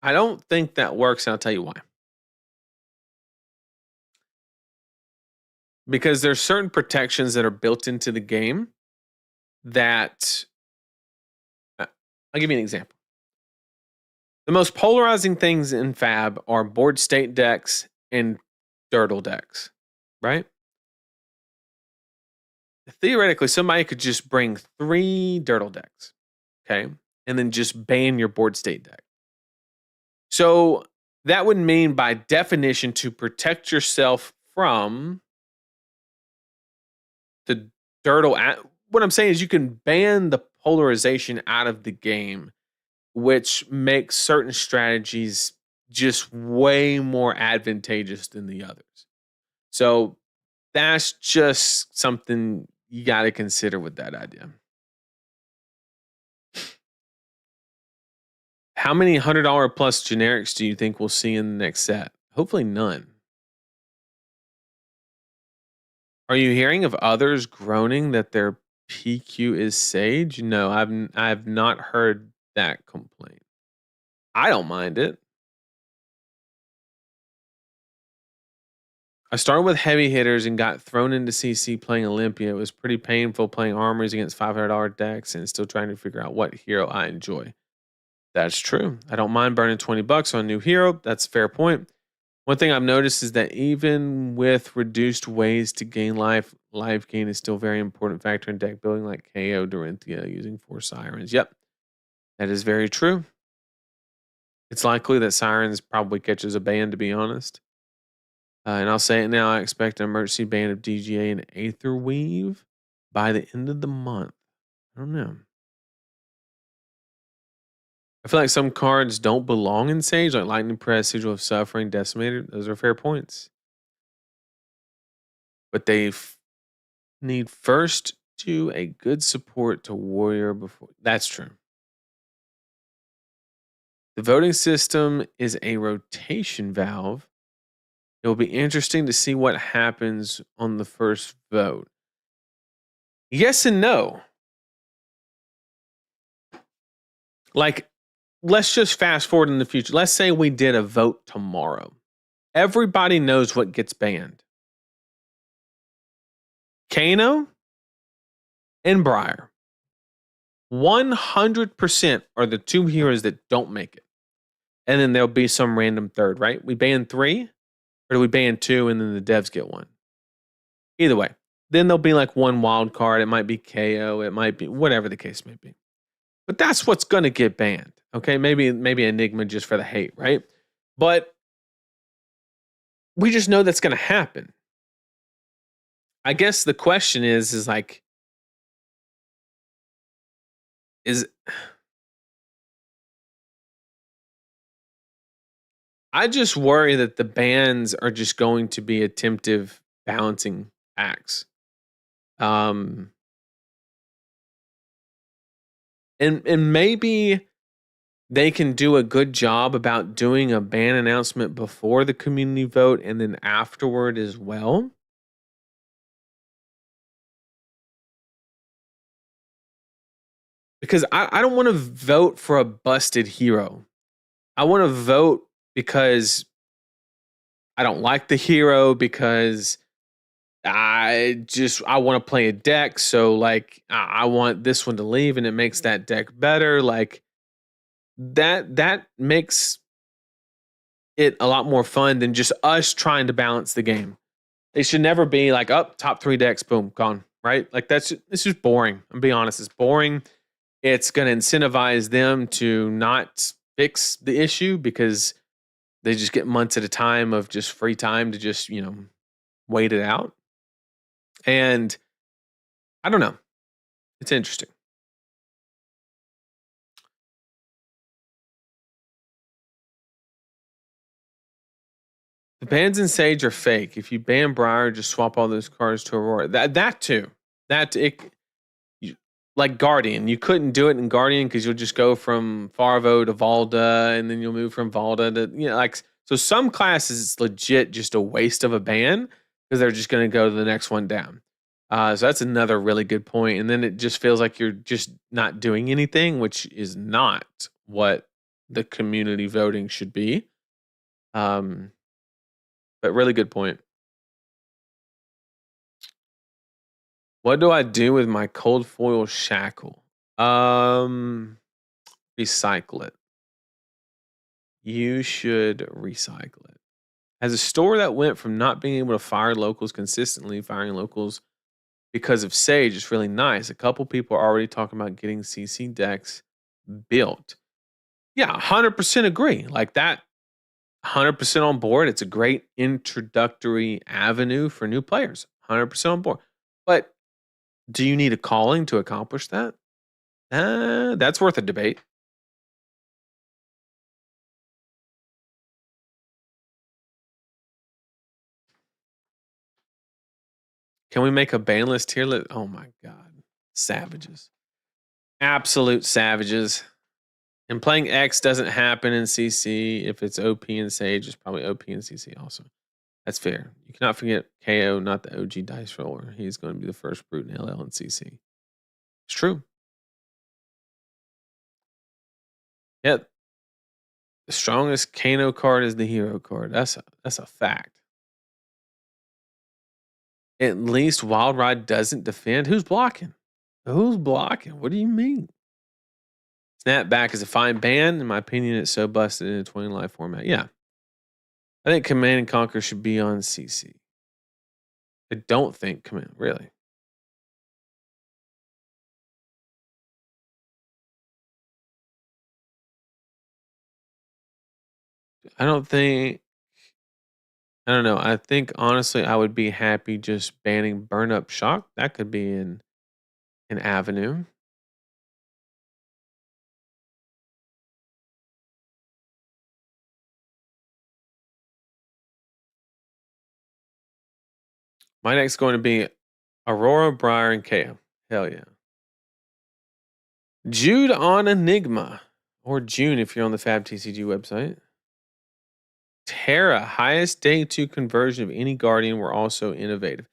I don't think that works, and I'll tell you why. Because there's certain protections that are built into the game that I'll give you an example. The most polarizing things in Fab are board state decks and Dirtle decks, right? Theoretically, somebody could just bring 3 Dirtle decks, okay, and then just ban your board state deck. So that would mean, by definition, to protect yourself from the Dirtle. What I'm saying is, you can ban the polarization out of the game, which makes certain strategies just way more advantageous than the others. So that's just something you got to consider with that idea. How many $100 plus generics do you think we'll see in the next set? Hopefully none. Are you hearing of others groaning that their PQ is Sage? No, I've not heard that complaint. I don't mind it. I started with heavy hitters and got thrown into CC playing Olympia. It was pretty painful playing armories against $500 decks and still trying to figure out what hero I enjoy. That's true. I don't mind burning $20 on a new hero. That's a fair point. One thing I've noticed is that even with reduced ways to gain life, life gain is still a very important factor in deck building, like KO Dorinthia using 4 Sirens. Yep, that is very true. It's likely that Sirens probably catches a ban, to be honest. And I'll say it now, I expect an emergency ban of DGA and Aetherweave by the end of the month. I don't know. I feel like some cards don't belong in Sage, like Lightning Press, Sigil of Suffering, Decimator. Those are fair points. But they need first do a good support to Warrior before. That's true. The voting system is a rotation valve. It will be interesting to see what happens on the first vote. Yes and no. Like, let's just fast forward in the future. Let's say we did a vote tomorrow. Everybody knows what gets banned. Kano and Briar. 100% are the 2 heroes that don't make it. And then there'll be some random third, right? We ban 3, or do we ban 2 and then the devs get 1? Either way. Then there'll be like 1 wild card. It might be KO. It might be whatever the case may be. But that's what's going to get banned. Okay, maybe Enigma just for the hate, right? But we just know that's going to happen. I guess the question is like, I just worry that the bans are just going to be attemptive balancing acts. And maybe they can do a good job about doing a ban announcement before the community vote and then afterward as well. Because I don't want to vote for a busted hero. I want to vote because I don't like the hero, because I want to play a deck. So like, I want this one to leave and it makes that deck better. Like that makes it a lot more fun than just us trying to balance the game. They should never be like, up top 3 decks, boom, gone. Right? Like it's just boring. I'm being honest. It's boring. It's going to incentivize them to not fix the issue because they just get months at a time of just free time to just, wait it out. And I don't know. It's interesting. The bans in Sage are fake. If you ban Briar, just swap all those cards to Aurora. That too. That it you, like Guardian. You couldn't do it in Guardian because you'll just go from Farvo to Valda, and then you'll move from Valda to like so. Some classes it's legit just a waste of a ban because they're just going to go to the next one down. So that's another really good point. And then it just feels like you're just not doing anything, which is not what the community voting should be. But really good point. What do I do with my cold foil shackle? Recycle it. You should recycle it. As a store that went from not being able to fire locals consistently, firing locals because of Sage, it's really nice. A couple people are already talking about getting CC decks built. Yeah, 100% agree. Like that, 100% on board. It's a great introductory avenue for new players. 100% on board. But do you need a calling to accomplish that? That's worth a debate. Can we make a ban list tier list? Oh my god. Savages. Absolute savages. And playing X doesn't happen in CC. If it's OP in Sage, it's probably OP in CC also. That's fair. You cannot forget KO, not the OG dice roller. He's going to be the first brute in LL and CC. It's true. Yeah. The strongest Kano card is the hero card. That's a fact. At least Wild Ride doesn't defend. Who's blocking? Who's blocking? What do you mean? Snapback is a fine ban. In my opinion, it's so busted in a 20 life format. Yeah. I think Command and Conquer should be on CC. I don't think Command, really. I don't know. I think honestly, I would be happy just banning Burn Up Shock. That could be an avenue. My next going to be Aurora, Briar, and KO. Hell yeah. Jude on Enigma. Or June if you're on the FabTCG website. Terra, highest day 2 conversion of any Guardian, were also innovative.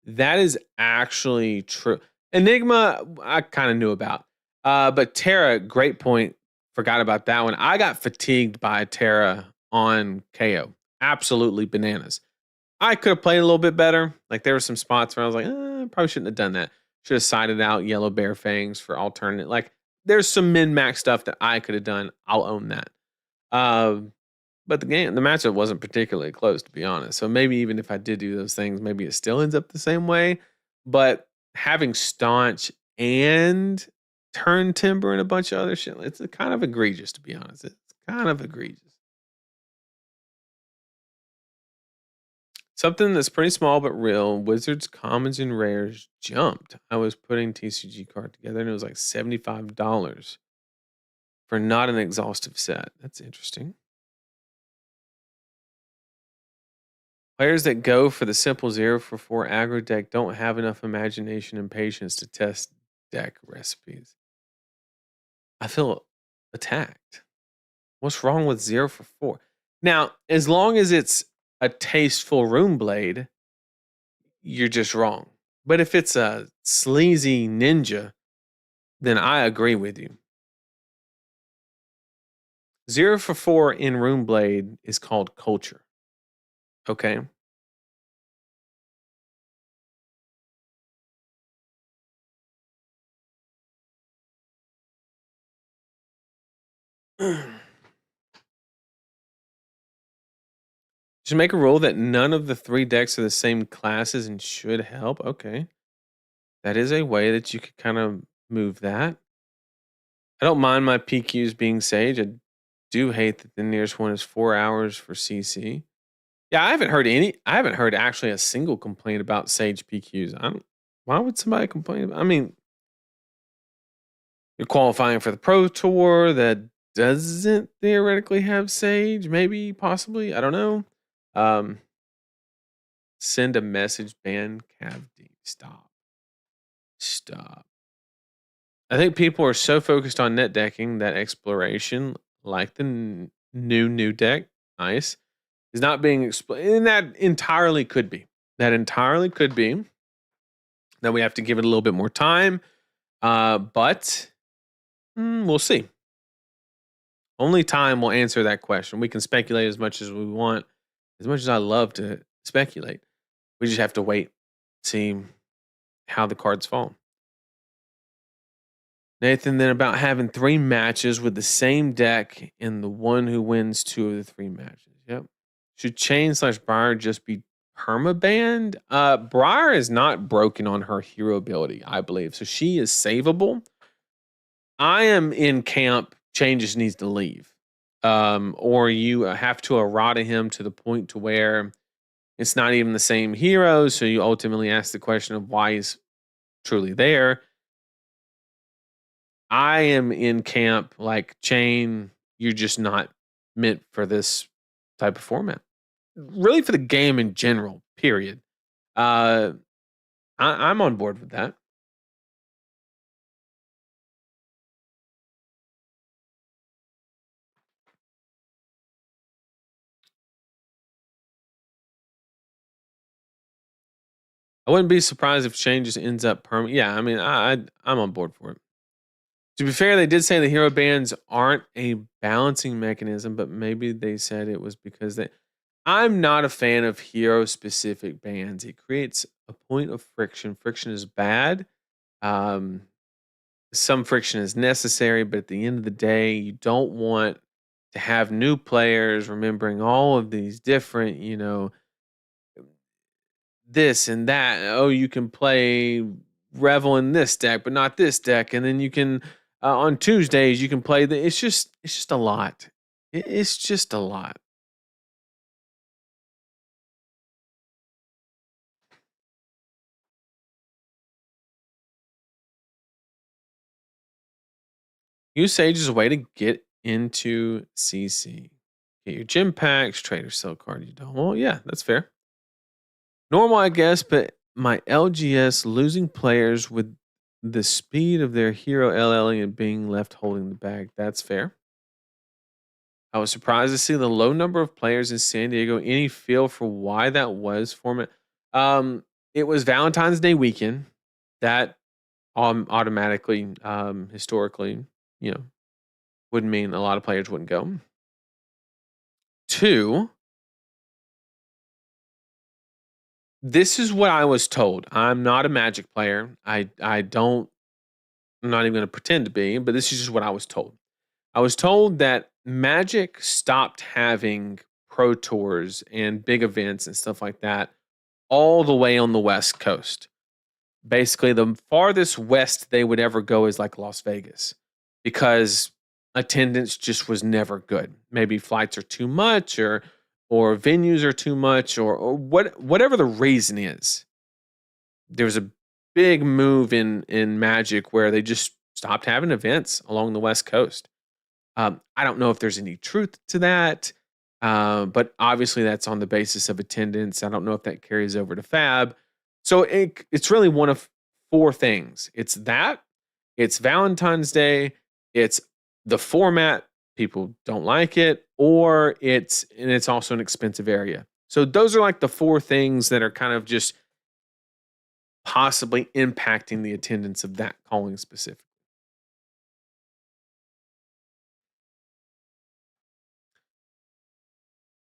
That is actually true. Enigma, I kind of knew about. But Terra, great point. Forgot about that one. I got fatigued by Terra on KO. Absolutely bananas. I could have played a little bit better. Like there were some spots where I was like, probably shouldn't have done that. Should have sided out Yellow Bear Fangs for alternate. Like there's some min-max stuff that I could have done. I'll own that. But the matchup wasn't particularly close, to be honest. So maybe even if I did do those things, maybe it still ends up the same way. But having Staunch and Turn Timber and a bunch of other shit, it's kind of egregious, to be honest. It's kind of egregious. Something that's pretty small but real. Wizards, commons, and rares jumped. I was putting TCG card together and it was like $75 for not an exhaustive set. That's interesting. Players that go for the simple 0 for 4 aggro deck don't have enough imagination and patience to test deck recipes. I feel attacked. What's wrong with 0 for 4? Now, as long as it's a tasteful Rune Blade, you're just wrong. But if it's a sleazy ninja, then I agree with you. 0 for 4 in Rune Blade is called culture. Okay. Just make a rule that none of the 3 decks are the same classes and should help. Okay. That is a way that you could kind of move that. I don't mind my PQs being Sage. I do hate that the nearest one is 4 hours for CC. Yeah, I haven't heard actually a single complaint about Sage PQs. Why would somebody complain about? I mean, you're qualifying for the Pro Tour that doesn't theoretically have Sage, maybe, possibly. I don't know. Um, Send a message, ban cavd. Stop. Stop. I think people are so focused on net decking that exploration, like the new deck, nice, is not being explained. And that entirely could be. That entirely could be. That we have to give it a little bit more time. But we'll see. Only time will answer that question. We can speculate as much as we want, as much as I love to speculate. We just have to wait, see how the cards fall. Nathan, then about having 3 matches with the same deck and the one who wins 2 of the 3 matches. Yep. Should Chain/Briar just be permabanned? Briar is not broken on her hero ability, I believe. So she is savable. I am in camp. Chain just needs to leave. Or you have to errata him to the point to where it's not even the same hero. So you ultimately ask the question of why he's truly there. I am in camp like Chain. You're just not meant for this type of format. Really, for the game in general. Period. I'm on board with that. I wouldn't be surprised if Chain just ends up permanent. Yeah, I mean, I'm on board for it. To be fair, they did say the hero bans aren't a balancing mechanism, but maybe they said it was because they. I'm not a fan of hero specific bans. It creates a point of friction. Friction is bad. Um, some friction is necessary, but at the end of the day, you don't want to have new players remembering all of these different, this and that. Oh, you can play Revel in this deck, but not this deck, and then you can on Tuesdays you can play the. It's just a lot. It's just a lot. Use Sage as a way to get into CC. Get your gym packs, trade or sell card you don't. Well, yeah, that's fair. Normal, I guess, but my LGS losing players with the speed of their hero LLing and being left holding the bag. That's fair. I was surprised to see the low number of players in San Diego. Any feel for why that was format? It was Valentine's Day weekend. That automatically, historically, you know, would mean a lot of players wouldn't go. 2, this is what I was told. I'm not a Magic player. I don't. I'm not even going to pretend to be, but this is just what I was told. I was told that Magic stopped having pro tours and big events and stuff like that all the way on the West Coast. Basically, the farthest west they would ever go is like Las Vegas because attendance just was never good. Maybe flights are too much or venues are too much or whatever the reason is. There was a big move in Magic where they just stopped having events along the West Coast. I don't know if there's any truth to that, but obviously that's on the basis of attendance. I don't know if that carries over to Fab. So it's really one of 4 things. It's that, it's Valentine's Day, it's the format, people don't like it, or it's also an expensive area. So those are like the 4 things that are kind of just possibly impacting the attendance of that calling specifically.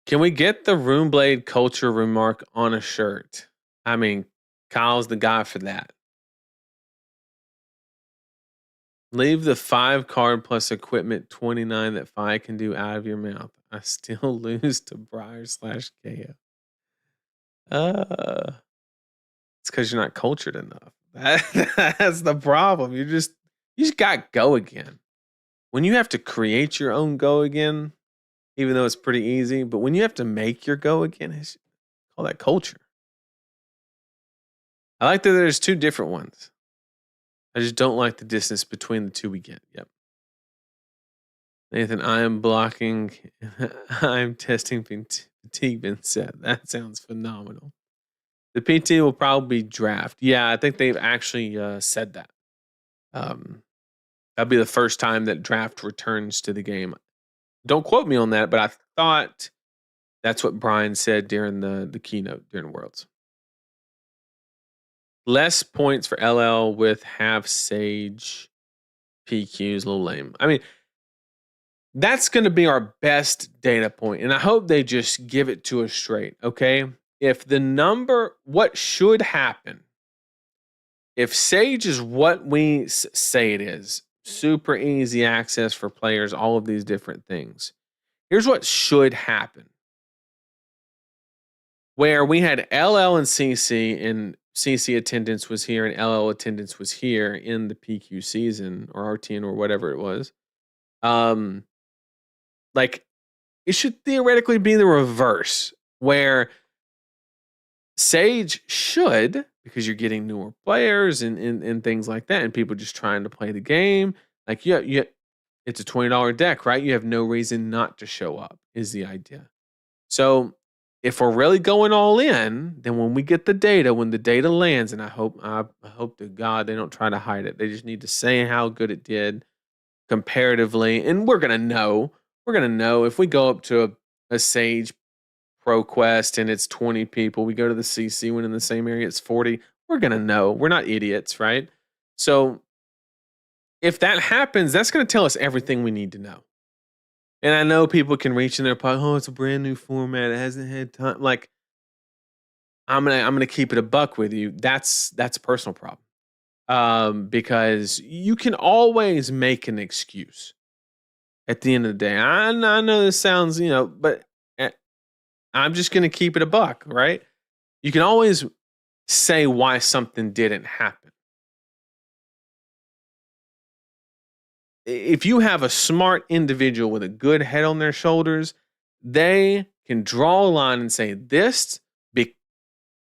Can we get the Runeblade culture remark on a shirt? I mean, Kyle's the guy for that. Leave the 5 card plus equipment 29 that Fi can do out of your mouth. I still lose to Briar/KO. It's because you're not cultured enough. That's the problem. You just got go again. When you have to create your own go again, even though it's pretty easy, but when you have to make your go again, it's call that culture. I like that there's 2 different ones. I just don't like the distance between the 2 we get. Yep. Nathan, I am blocking. I'm testing Fatigue been set. That sounds phenomenal. The PT will probably draft. Yeah, I think they've actually said that. Um, that'll be the first time that draft returns to the game. Don't quote me on that, but I thought that's what Brian said during the keynote during Worlds. Less points for LL with half Sage PQs, a little lame. I mean, that's going to be our best data point, and I hope they just give it to us straight. Okay, if the number, what should happen, if Sage is what we say it is, super easy access for players, all of these different things. Here's what should happen. Where we had LL and CC attendance was here and LL attendance was here in the PQ season or RTN or whatever it was. Like it should theoretically be the reverse where Sage should, because you're getting newer players and things like that, and people just trying to play the game. Like it's a $20 deck, right? You have no reason not to show up, is the idea. So if we're really going all in, then when we get the data, when the data lands, and I hope to God they don't try to hide it. They just need to say how good it did comparatively, and we're gonna know. We're gonna know if we go up to a Sage Pro Quest and it's 20 people. We go to the CC when in the same area it's 40. We're gonna know. We're not idiots, right? So if that happens, that's gonna tell us everything we need to know. And I know people can reach in their pocket, oh, it's a brand new format. It hasn't had time. Like, I'm gonna keep it a buck with you. That's a personal problem. Because you can always make an excuse at the end of the day. I know this sounds, but I'm just gonna keep it a buck, right? You can always say why something didn't happen. If you have a smart individual with a good head on their shoulders, they can draw a line and say, this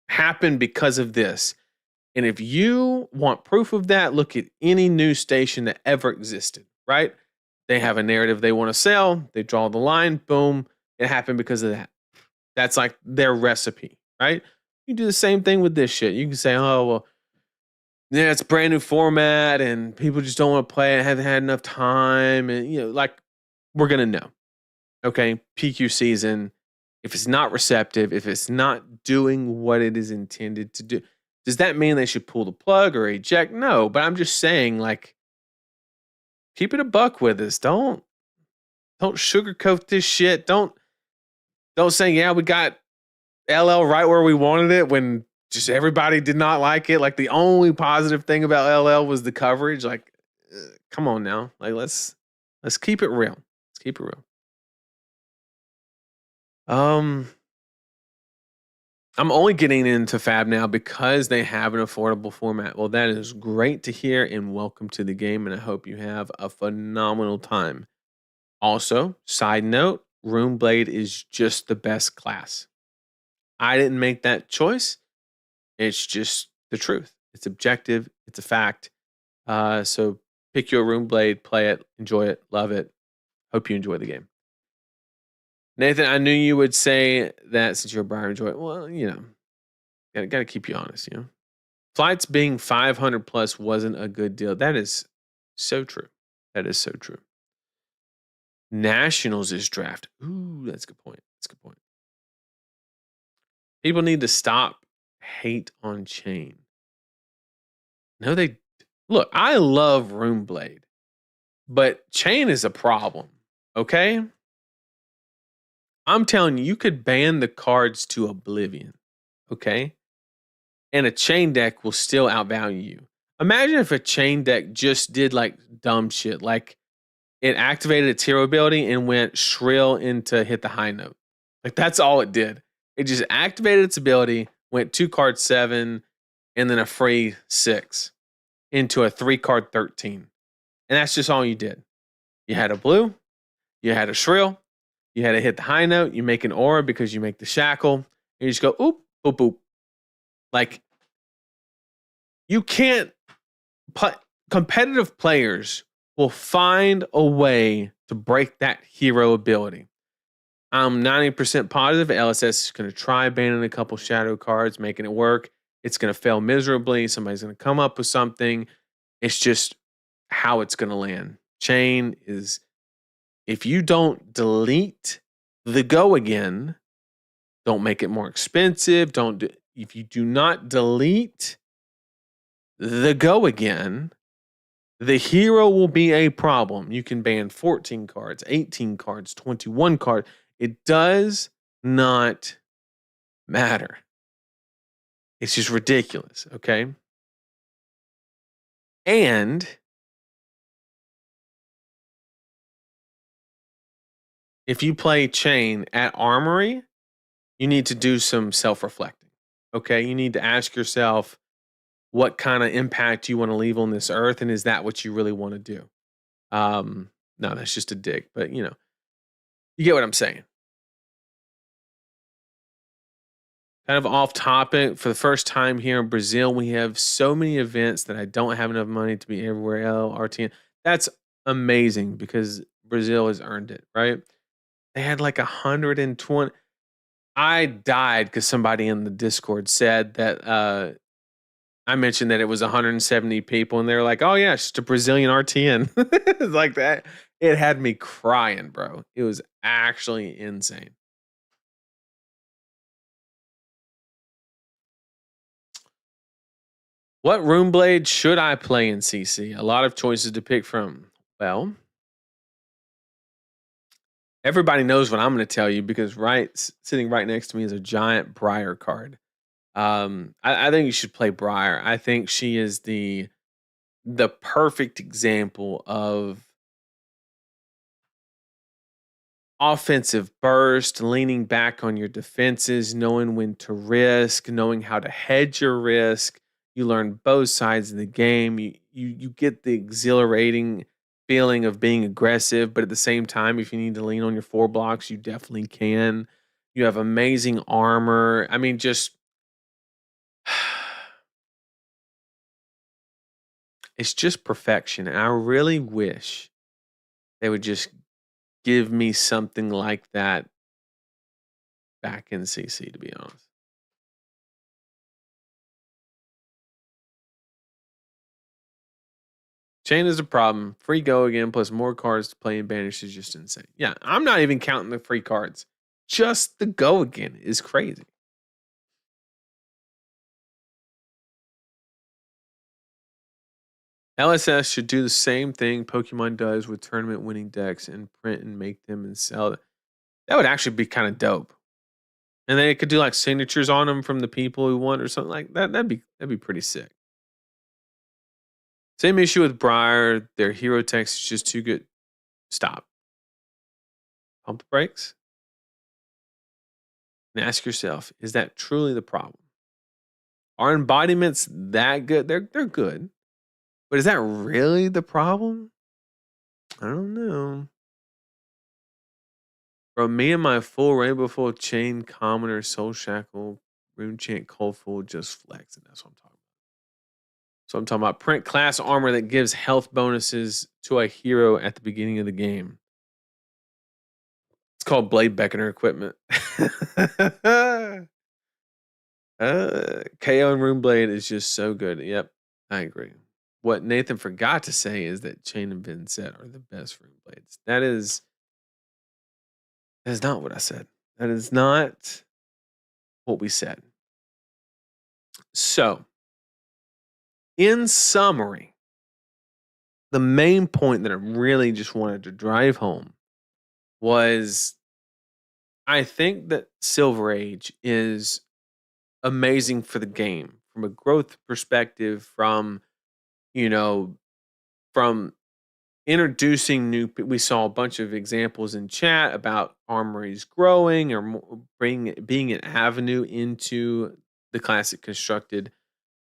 happened because of this. And if you want proof of that, look at any news station that ever existed, right? They have a narrative they want to sell. They draw the line, boom, it happened because of that. That's like their recipe, right? You do the same thing with this shit. You can say, oh, well, yeah, it's a brand new format and people just don't want to play it, haven't had enough time. And, like, we're going to know. Okay, PQ season, if it's not receptive, if it's not doing what it is intended to do, does that mean they should pull the plug or eject? No, but I'm just saying, like, keep it a buck with us. Don't sugarcoat this shit. Don't say, yeah, we got LL right where we wanted it when just everybody did not like it. Like, the only positive thing about LL was the coverage. Like, come on now. Like, let's keep it real. Let's keep it real. I'm only getting into Fab now because they have an affordable format. Well, that is great to hear, and welcome to the game, and I hope you have a phenomenal time. Also, side note, Runeblade is just the best class. I didn't make that choice. It's just the truth. It's objective. It's a fact. So pick your Runeblade, play it, enjoy it, love it. Hope you enjoy the game. Nathan, I knew you would say that since you're a Briar enjoy it. Well, gotta keep you honest, Flights being 500 plus wasn't a good deal. That is so true. That is so true. Nationals is draft. Ooh, that's a good point. That's a good point. People need to stop hate on Chain. No, look, I love Runeblade, but Chain is a problem. Okay? I'm telling you, you could ban the cards to oblivion. Okay? And a chain deck will still outvalue you. Imagine if a chain deck just did like dumb shit, like it activated its hero ability and went shrill into hit the high note. Like, that's all it did. It just activated its ability, went 2-card 7, and then a free 6 into a 3-card 13. And that's just all you did. You had a blue, you had a shrill, you had to hit the high note, you make an aura because you make the shackle, and you just go oop, oop, oop. Like, you can't competitive players will find a way to break that hero ability. I'm 90% positive LSS is going to try banning a couple shadow cards, making it work. It's going to fail miserably. Somebody's going to come up with something. It's just how it's going to land. Chain is, if you don't delete the go again, don't make it more expensive. If you do not delete the go again, the hero will be a problem. You can ban 14 cards, 18 cards, 21 cards. It does not matter. It's just ridiculous, okay? And if you play Chain at Armory, you need to do some self-reflecting, okay? You need to ask yourself what kind of impact you want to leave on this earth, and is that what you really want to do? No, that's just a dig, but you get what I'm saying. Kind of off topic, for the first time here in Brazil, we have so many events that I don't have enough money to be everywhere else. RTN. That's amazing because Brazil has earned it, right? They had like 120. I died because somebody in the Discord said that I mentioned that it was 170 people, and they were like, "Oh yeah, it's just a Brazilian RTN." It's like that. It had me crying, bro. It was actually insane. What Rune Blade should I play in CC? A lot of choices to pick from. Well, everybody knows what I'm going to tell you because sitting right next to me is a giant Briar card. I think you should play Briar. I think she is the perfect example of offensive burst, leaning back on your defenses, knowing when to risk, knowing how to hedge your risk. You learn both sides of the game. You get the exhilarating feeling of being aggressive, but at the same time, if you need to lean on your 4 blocks, you definitely can. You have amazing armor. I mean, just it's just perfection. And I really wish they would just give me something like that back in CC, to be honest. Chain is a problem. Free go again, plus more cards to play in Banish is just insane. Yeah, I'm not even counting the free cards. Just the go again is crazy. LSS should do the same thing Pokemon does with tournament winning decks and print and make them and sell it. That would actually be kind of dope. And then it could do like signatures on them from the people who won or something like that. That'd be pretty sick. Same issue with Briar. Their hero text is just too good. Stop. Pump the brakes. And ask yourself, is that truly the problem? Are embodiments that good? They're good. But is that really the problem? I don't know. Bro, me and my full Rainbow Full Chain, Commoner, Soul Shackle, Rune Chant, Coldful, just flexing. That's what I'm talking about. So I'm talking about print class armor that gives health bonuses to a hero at the beginning of the game. It's called Blade Beckoner equipment. KO and Rune Blade is just so good. Yep, I agree. What Nathan forgot to say is that Chain and Vincent are the best Rune Blades. That is not what I said. That is not what we said. So, in summary, the main point that I really just wanted to drive home was I think that Silver Age is amazing for the game from a growth perspective, from, from introducing we saw a bunch of examples in chat about armories growing or being an avenue into the classic constructed.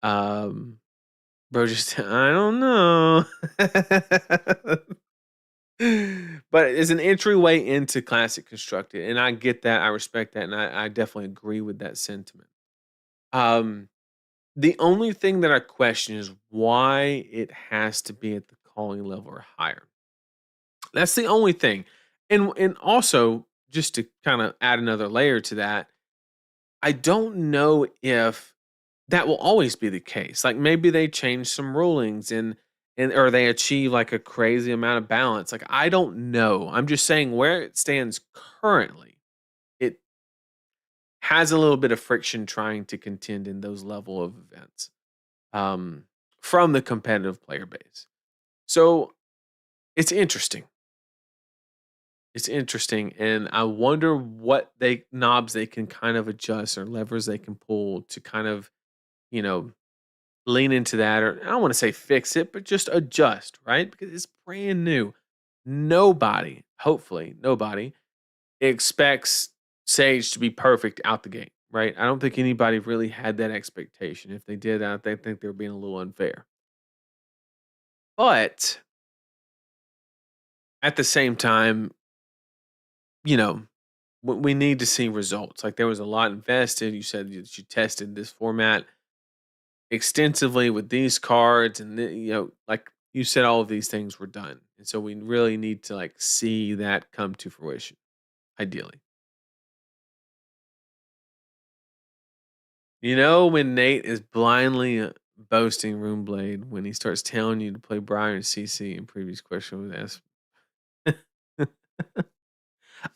Bro, just I don't know. But it's an entryway into classic constructed, and I get that, I respect that, and I definitely agree with that sentiment. The only thing that I question is why it has to be at the calling level or higher. That's the only thing. And also, just to kind of add another layer to that, I don't know if that will always be the case. Like maybe they change some rulings and or they achieve like a crazy amount of balance. Like I don't know. I'm just saying where it stands currently, it has a little bit of friction trying to contend in those level of events um, from the competitive player base. So it's interesting. It's interesting, and I wonder what they knobs they can kind of adjust or levers they can pull to kind of, you know, lean into that, or I don't want to say fix it, but just adjust, right? Because it's brand new. Nobody, hopefully, nobody expects Sage to be perfect out the gate, right? I don't think anybody really had that expectation. If they did, they think they were being a little unfair. But at the same time, you know, we need to see results. Like there was a lot invested. You said that you tested this format extensively with these cards, and like you said, all of these things were done, and so we really need to like see that come to fruition, ideally. You know, when Nate is blindly boasting Runeblade when he starts telling you to play Briar CC in previous question was asked.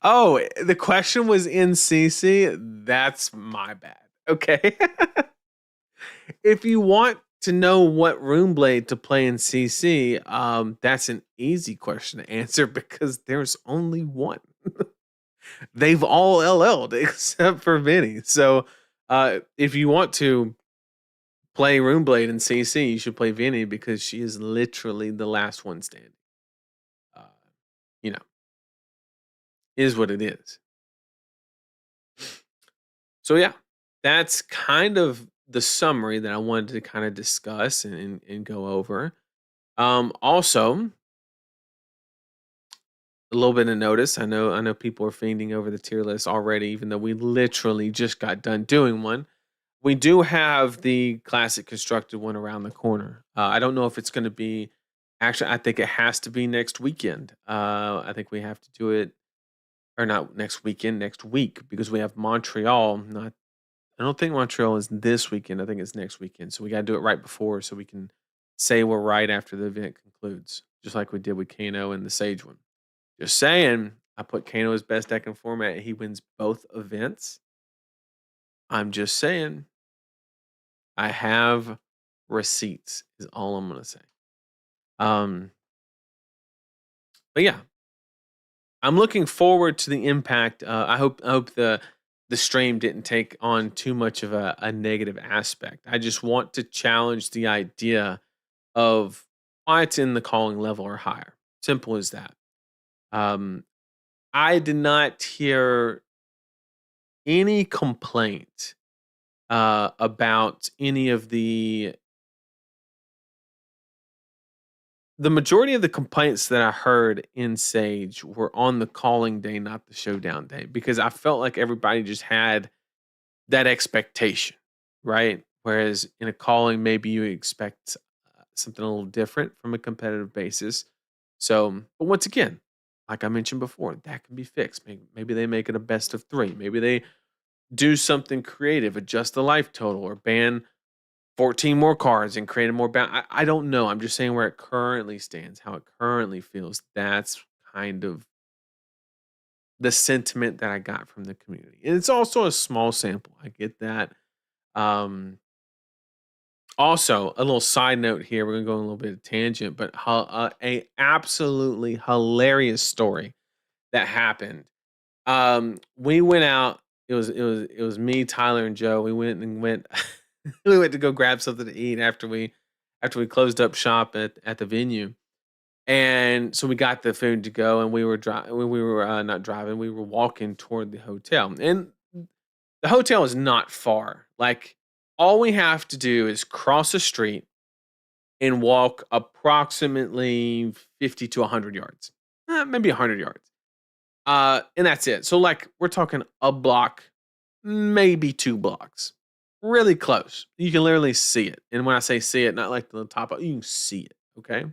Oh, the question was in CC. That's my bad. Okay. If you want to know what Runeblade to play in CC, that's an easy question to answer because there's only one. They've all LL'd except for Vinny. So, if you want to play Runeblade in CC, you should play Vinny because she is literally the last one standing. Uh, you know, is what it is. So yeah, that's kind of the summary that I wanted to kind of discuss and go over. Also, a little bit of notice. I know people are fiending over the tier list already, even though we literally just got done doing one. We do have the classic constructed one around the corner. I don't know if it's going to be. Actually, I think it has to be next weekend. I think we have to do it, or not next weekend, next week, because we have Montreal. Not, I don't think Montreal is this weekend. I think it's next weekend. So we got to do it right before, so we can say we're right after the event concludes, just like we did with Kano and the Sage one. Just saying, I put Kano as best deck in format. He wins both events. I'm just saying, I have receipts. Is all I'm gonna say. Um, but yeah, I'm looking forward to the impact. I hope the stream didn't take on too much of a negative aspect. I just want to challenge the idea of why it's in the calling level or higher. Simple as that. Um, I did not hear any complaint about any of the majority of the complaints that I heard in Sage were on the calling day, not the showdown day, because I felt like everybody just had that expectation, right? Whereas in a calling, maybe you expect something a little different from a competitive basis. So, but once again, like I mentioned before, that can be fixed. Maybe they make it a best of three. Maybe they do something creative, adjust the life total, or ban 14 more cards and create a more I don't know. I'm just saying where it currently stands, how it currently feels. That's kind of the sentiment that I got from the community. And it's also a small sample. I get that. Um, Also, a little side note here. We're gonna go on a little bit of tangent, but a absolutely hilarious story that happened. We went out. It was me, Tyler, and Joe. We went we went to go grab something to eat after we closed up shop at the venue. And so we got the food to go, and we were driving. We were not driving. We were walking toward the hotel, and the hotel is not far. Like all we have to do is cross a street and walk approximately 50 to 100 yards, maybe 100 yards, and that's it. So like we're talking a block, maybe 2 blocks, really close. You can literally see it, and when I say see it, not like the top you can see it. Okay,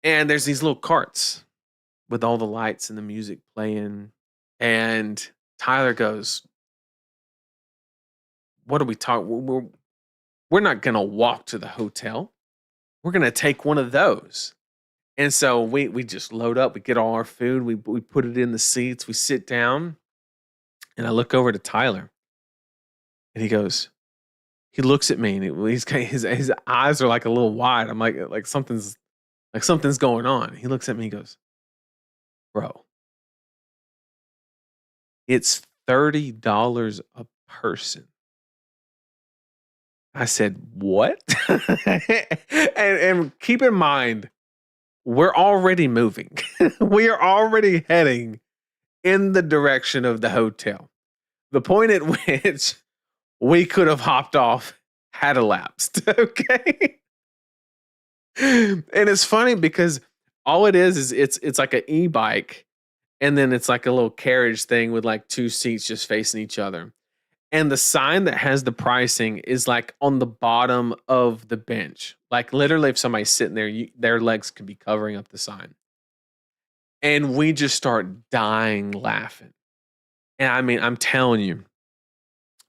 and there's these little carts with all the lights and the music playing. And Tyler goes, "What are we talking? We're not gonna walk to the hotel. We're gonna take one of those." And so we just load up. We get all our food. We put it in the seats. We sit down, and I look over to Tyler, and he goes. He looks at me, and his eyes are like a little wide. I'm like something's going on. He looks at me. He goes, "Bro, it's $30 a person." I said, "What?" and keep in mind, we're already moving. We are already heading in the direction of the hotel. The point at which we could have hopped off had elapsed. Okay. And it's funny because all it is it's like an e-bike, and then it's like a little carriage thing with like two seats just facing each other. And the sign that has the pricing is like on the bottom of the bench. Like literally, if somebody's sitting there, their legs could be covering up the sign. And we just start dying laughing. And I mean, I'm telling you.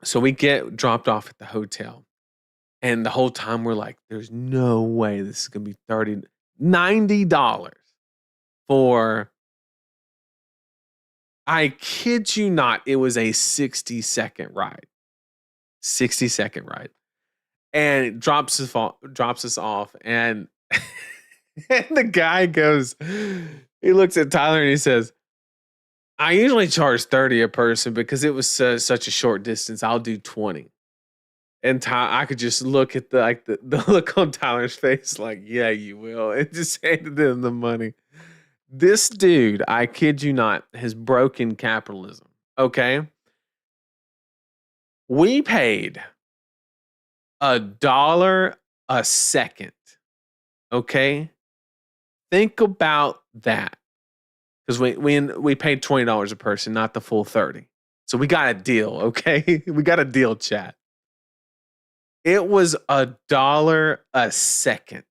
So we get dropped off at the hotel. And the whole time we're like, there's no way this is going to be $90 for, I kid you not, it was a 60-second ride. 60-second ride. And it drops us off. And, and the guy goes, he looks at Tyler and he says, "I usually charge 30 a person because it was such a short distance. I'll do 20. And I could just look at the look on Tyler's face, like, "Yeah, you will," and just handed him the money. This dude, I kid you not, has broken capitalism. Okay, we paid $1 a second. Okay, think about that, because we paid $20 a person, not the full 30. So we got a deal. Okay, we got a deal, chat. It was $1 a second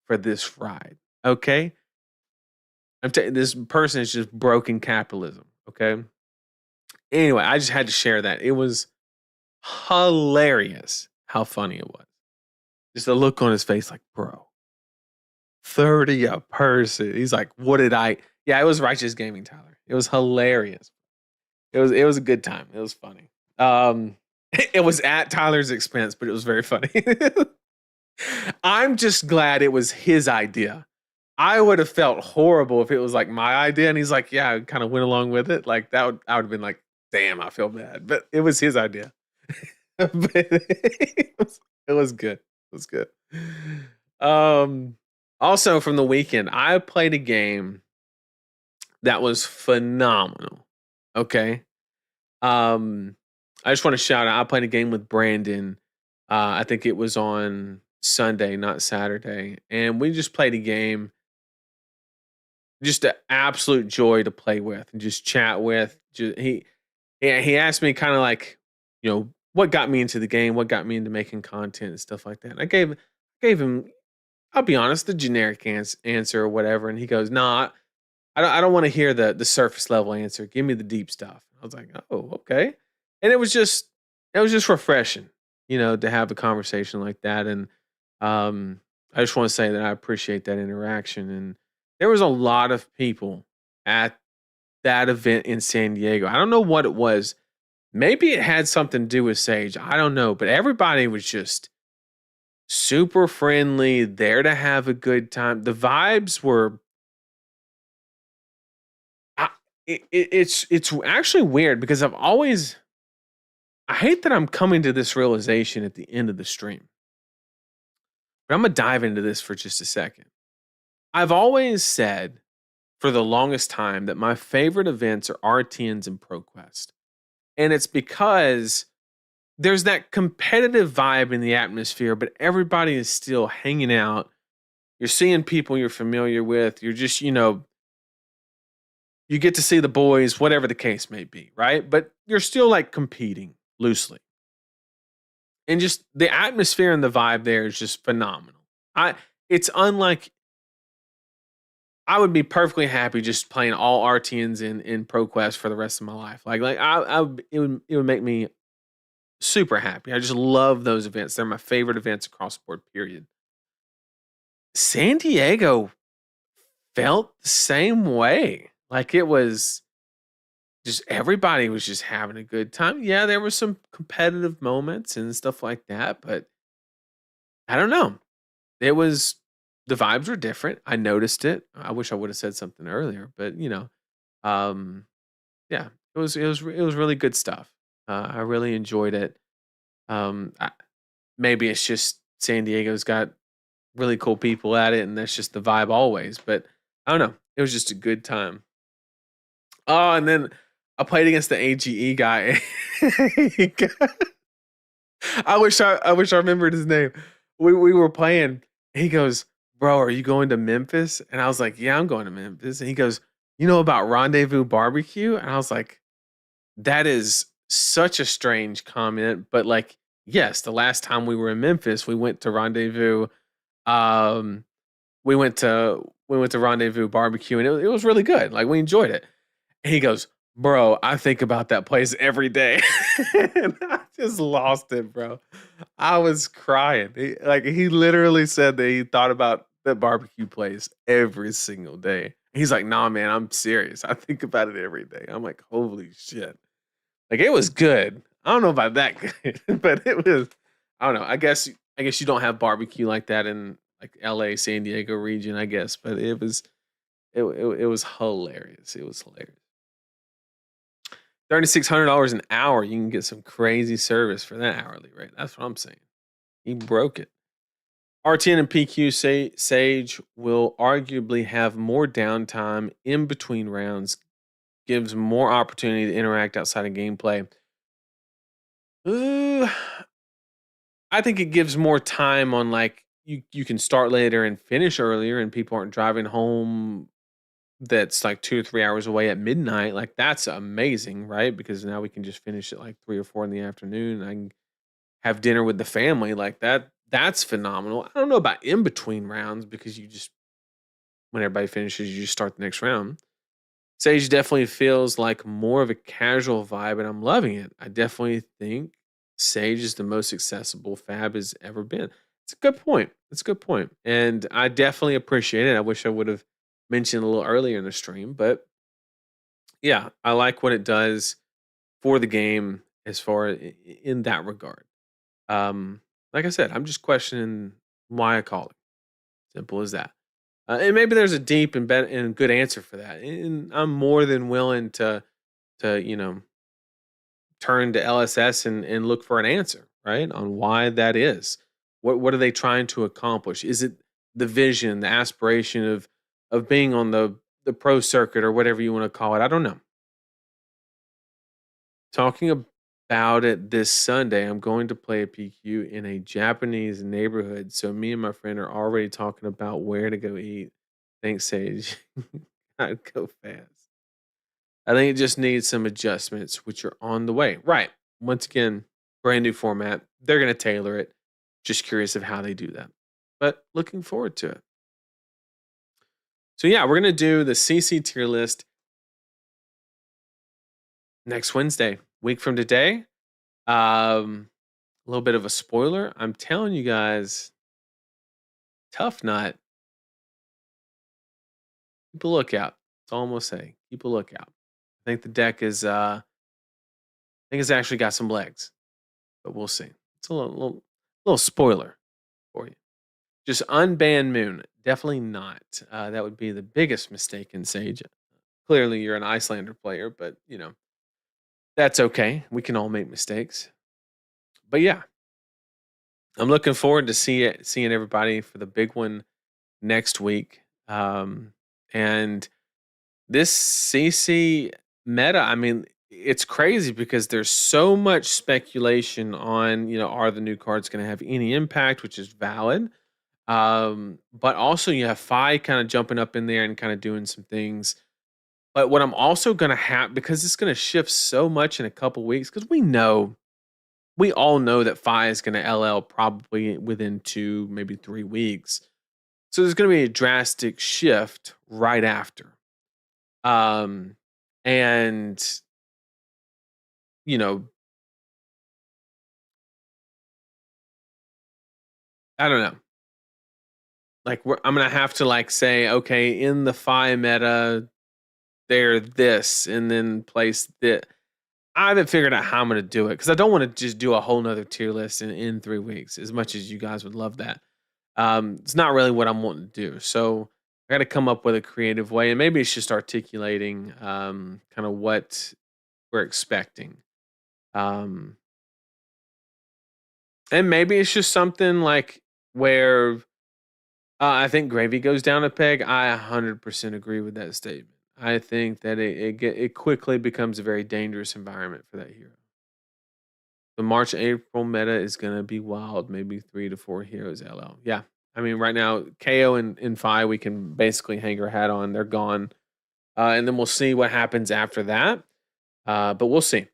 for this ride. Okay. I'm telling you, this person is just broken capitalism. Okay. Anyway, I just had to share that. It was hilarious how funny it was. Just the look on his face, like, "Bro, 30 a person." He's like, "What did I?" Yeah, it was righteous gaming, Tyler. It was hilarious. It was a good time. It was funny. It was at Tyler's expense, but it was very funny. I'm just glad it was his idea. I would have felt horrible if it was like my idea, and he's like, "Yeah," I kind of went along with it. Like I would have been like, "Damn, I feel bad," but it was his idea. But it was good. It was good. Um, Also from the weekend, I played a game that was phenomenal. Okay. I just want to shout out. I played a game with Brandon. I think it was on Sunday, not Saturday, and we just played a game. Just an absolute joy to play with and just chat with. He asked me kind of like, what got me into the game, what got me into making content and stuff like that. And I gave him, I'll be honest, the generic answer or whatever, and he goes, "Nah, I don't want to hear the surface level answer. Give me the deep stuff." I was like, "Oh, okay." And it was just refreshing, to have a conversation like that. And I just want to say that I appreciate that interaction. And there was a lot of people at that event in San Diego. I don't know what it was. Maybe it had something to do with Sage. I don't know, but everybody was just super friendly, there to have a good time. The vibes were it's actually weird because I hate that I'm coming to this realization at the end of the stream. But I'm going to dive into this for just a second. I've always said for the longest time that my favorite events are RTNs and ProQuest. And it's because there's that competitive vibe in the atmosphere, but everybody is still hanging out. You're seeing people you're familiar with. You're just, you get to see the boys, whatever the case may be, right? But you're still like competing loosely. And just the atmosphere and the vibe there is just phenomenal. It's unlike I would be perfectly happy just playing all RTNs in ProQuest for the rest of my life. It would make me super happy. I just love those events. They're my favorite events across the board, period. San Diego felt the same way. Like it was just everybody was just having a good time. Yeah, there were some competitive moments and stuff like that, but I don't know. It was the vibes were different. I noticed it. I wish I would have said something earlier, but um, yeah, it was really good stuff. I really enjoyed it. Maybe it's just San Diego's got really cool people at it, and that's just the vibe always. But I don't know. It was just a good time. Oh, and then I played against the AGE guy. I wish I remembered his name. We were playing. He goes, "Bro, are you going to Memphis?" And I was like, "Yeah, I'm going to Memphis." And he goes, "You know about Rendezvous Barbecue?" And I was like, "That is such a strange comment, but like, yes, the last time we were in Memphis, we went to Rendezvous. Um, we went to Rendezvous Barbecue, and it was really good. Like, we enjoyed it." And he goes, "Bro, I think about that place every day." And I just lost it, bro. I was crying. He literally said that he thought about that barbecue place every single day. He's like, "Nah, man, I'm serious. I think about it every day." I'm like, "Holy shit." Like it was good. I don't know about that good, but it was. I don't know. I guess you don't have barbecue like that in like LA, San Diego region, I guess, but it was hilarious. It was hilarious. $3,600 an hour, you can get some crazy service for that hourly rate. That's what I'm saying. He broke it. RTN and PQ say Sage will arguably have more downtime in between rounds, gives more opportunity to interact outside of gameplay. Uh, I think it gives more time on like you can start later and finish earlier, and people aren't driving home that's like 2 or 3 hours away at midnight. Like that's amazing, right? Because now we can just finish at like 3 or 4 in the afternoon. I can have dinner with the family like that. That's phenomenal. I don't know about in between rounds because you just when everybody finishes, you just start the next round. Sage definitely feels like more of a casual vibe, and I'm loving it. I definitely think Sage is the most accessible Fab has ever been. It's a good point. It's a good point. And I definitely appreciate it. I wish I would have mentioned a little earlier in the stream, but yeah, I like what it does for the game as far in that regard. Like I said, I'm just questioning why I call it. Simple as that. And maybe there's a deep and good answer for that. And I'm more than willing to turn to LSS and look for an answer, right? On why that is. What are they trying to accomplish? Is it the vision, the aspiration of being on the pro circuit or whatever you want to call it? I don't know. Talking about it this Sunday, I'm going to play a PQ in a Japanese neighborhood. So me and my friend are already talking about where to go eat. Thanks, Sage. I'd go fast. I think it just needs some adjustments, which are on the way. Right. Once again, brand new format. They're going to tailor it. Just curious of how they do that. But looking forward to it. So yeah, we're going to do the CC tier list next Wednesday, week from today. A little bit of a spoiler. I'm telling you guys, tough nut. Keep a lookout. That's all I'm gonna say. Keep a lookout. I think the deck is I think it's actually got some legs, but we'll see. It's a little spoiler for you. Just unban Moon. Definitely not. That would be the biggest mistake in Sage. Clearly, you're an Icelander player, but that's okay. We can all make mistakes. But yeah, I'm looking forward to seeing everybody for the big one next week. And this CC meta, I mean, it's crazy because there's so much speculation on, are the new cards going to have any impact, which is valid. But also you have Fi kind of jumping up in there and kind of doing some things. But what I'm also going to have, because it's going to shift so much in a couple weeks, because we all know that Fi is going to LL probably within 2, maybe 3 weeks. So there's going to be a drastic shift right after. Um, and, you know, I don't know. Like, I'm going to have to like say, okay, in the Phi meta, they're this, and then place that. I haven't figured out how I'm going to do it because I don't want to just do a whole nother tier list in 3 weeks, as much as you guys would love that. It's not really what I'm wanting to do. So I got to come up with a creative way, and maybe it's just articulating kind of what we're expecting. Um, and maybe it's just something like where I think gravy goes down a peg. I 100% agree with that statement. I think that it quickly becomes a very dangerous environment for that hero. The March April meta is gonna be wild. Maybe 3 to 4 heroes. LL. Yeah, I mean, right now KO and Fi we can basically hang our hat on. They're gone, and then we'll see what happens after that. But we'll see.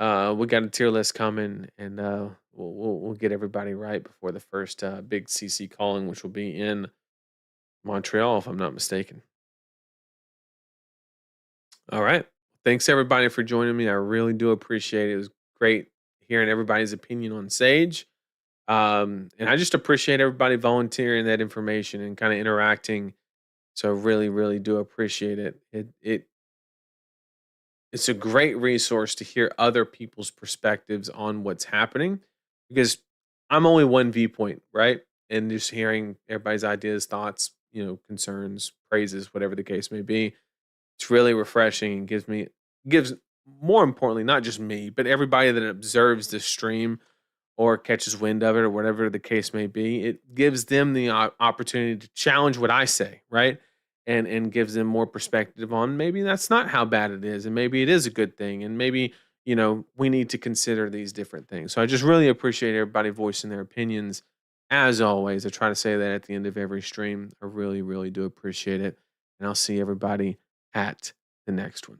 We got a tier list coming, and we'll get everybody right before the first big CC calling, which will be in Montreal, if I'm not mistaken. All right. Thanks everybody for joining me. I really do appreciate it. It was great hearing everybody's opinion on Sage. And I just appreciate everybody volunteering that information and kind of interacting. So really, really do appreciate it. It's a great resource to hear other people's perspectives on what's happening because I'm only one viewpoint, right? And just hearing everybody's ideas, thoughts, concerns, praises, whatever the case may be, it's really refreshing and gives more importantly, not just me, but everybody that observes this stream or catches wind of it or whatever the case may be, it gives them the opportunity to challenge what I say, right? And gives them more perspective on maybe that's not how bad it is, and maybe it is a good thing, and maybe we need to consider these different things. So I just really appreciate everybody voicing their opinions. As always, I try to say that at the end of every stream. I really, really do appreciate it, and I'll see everybody at the next one.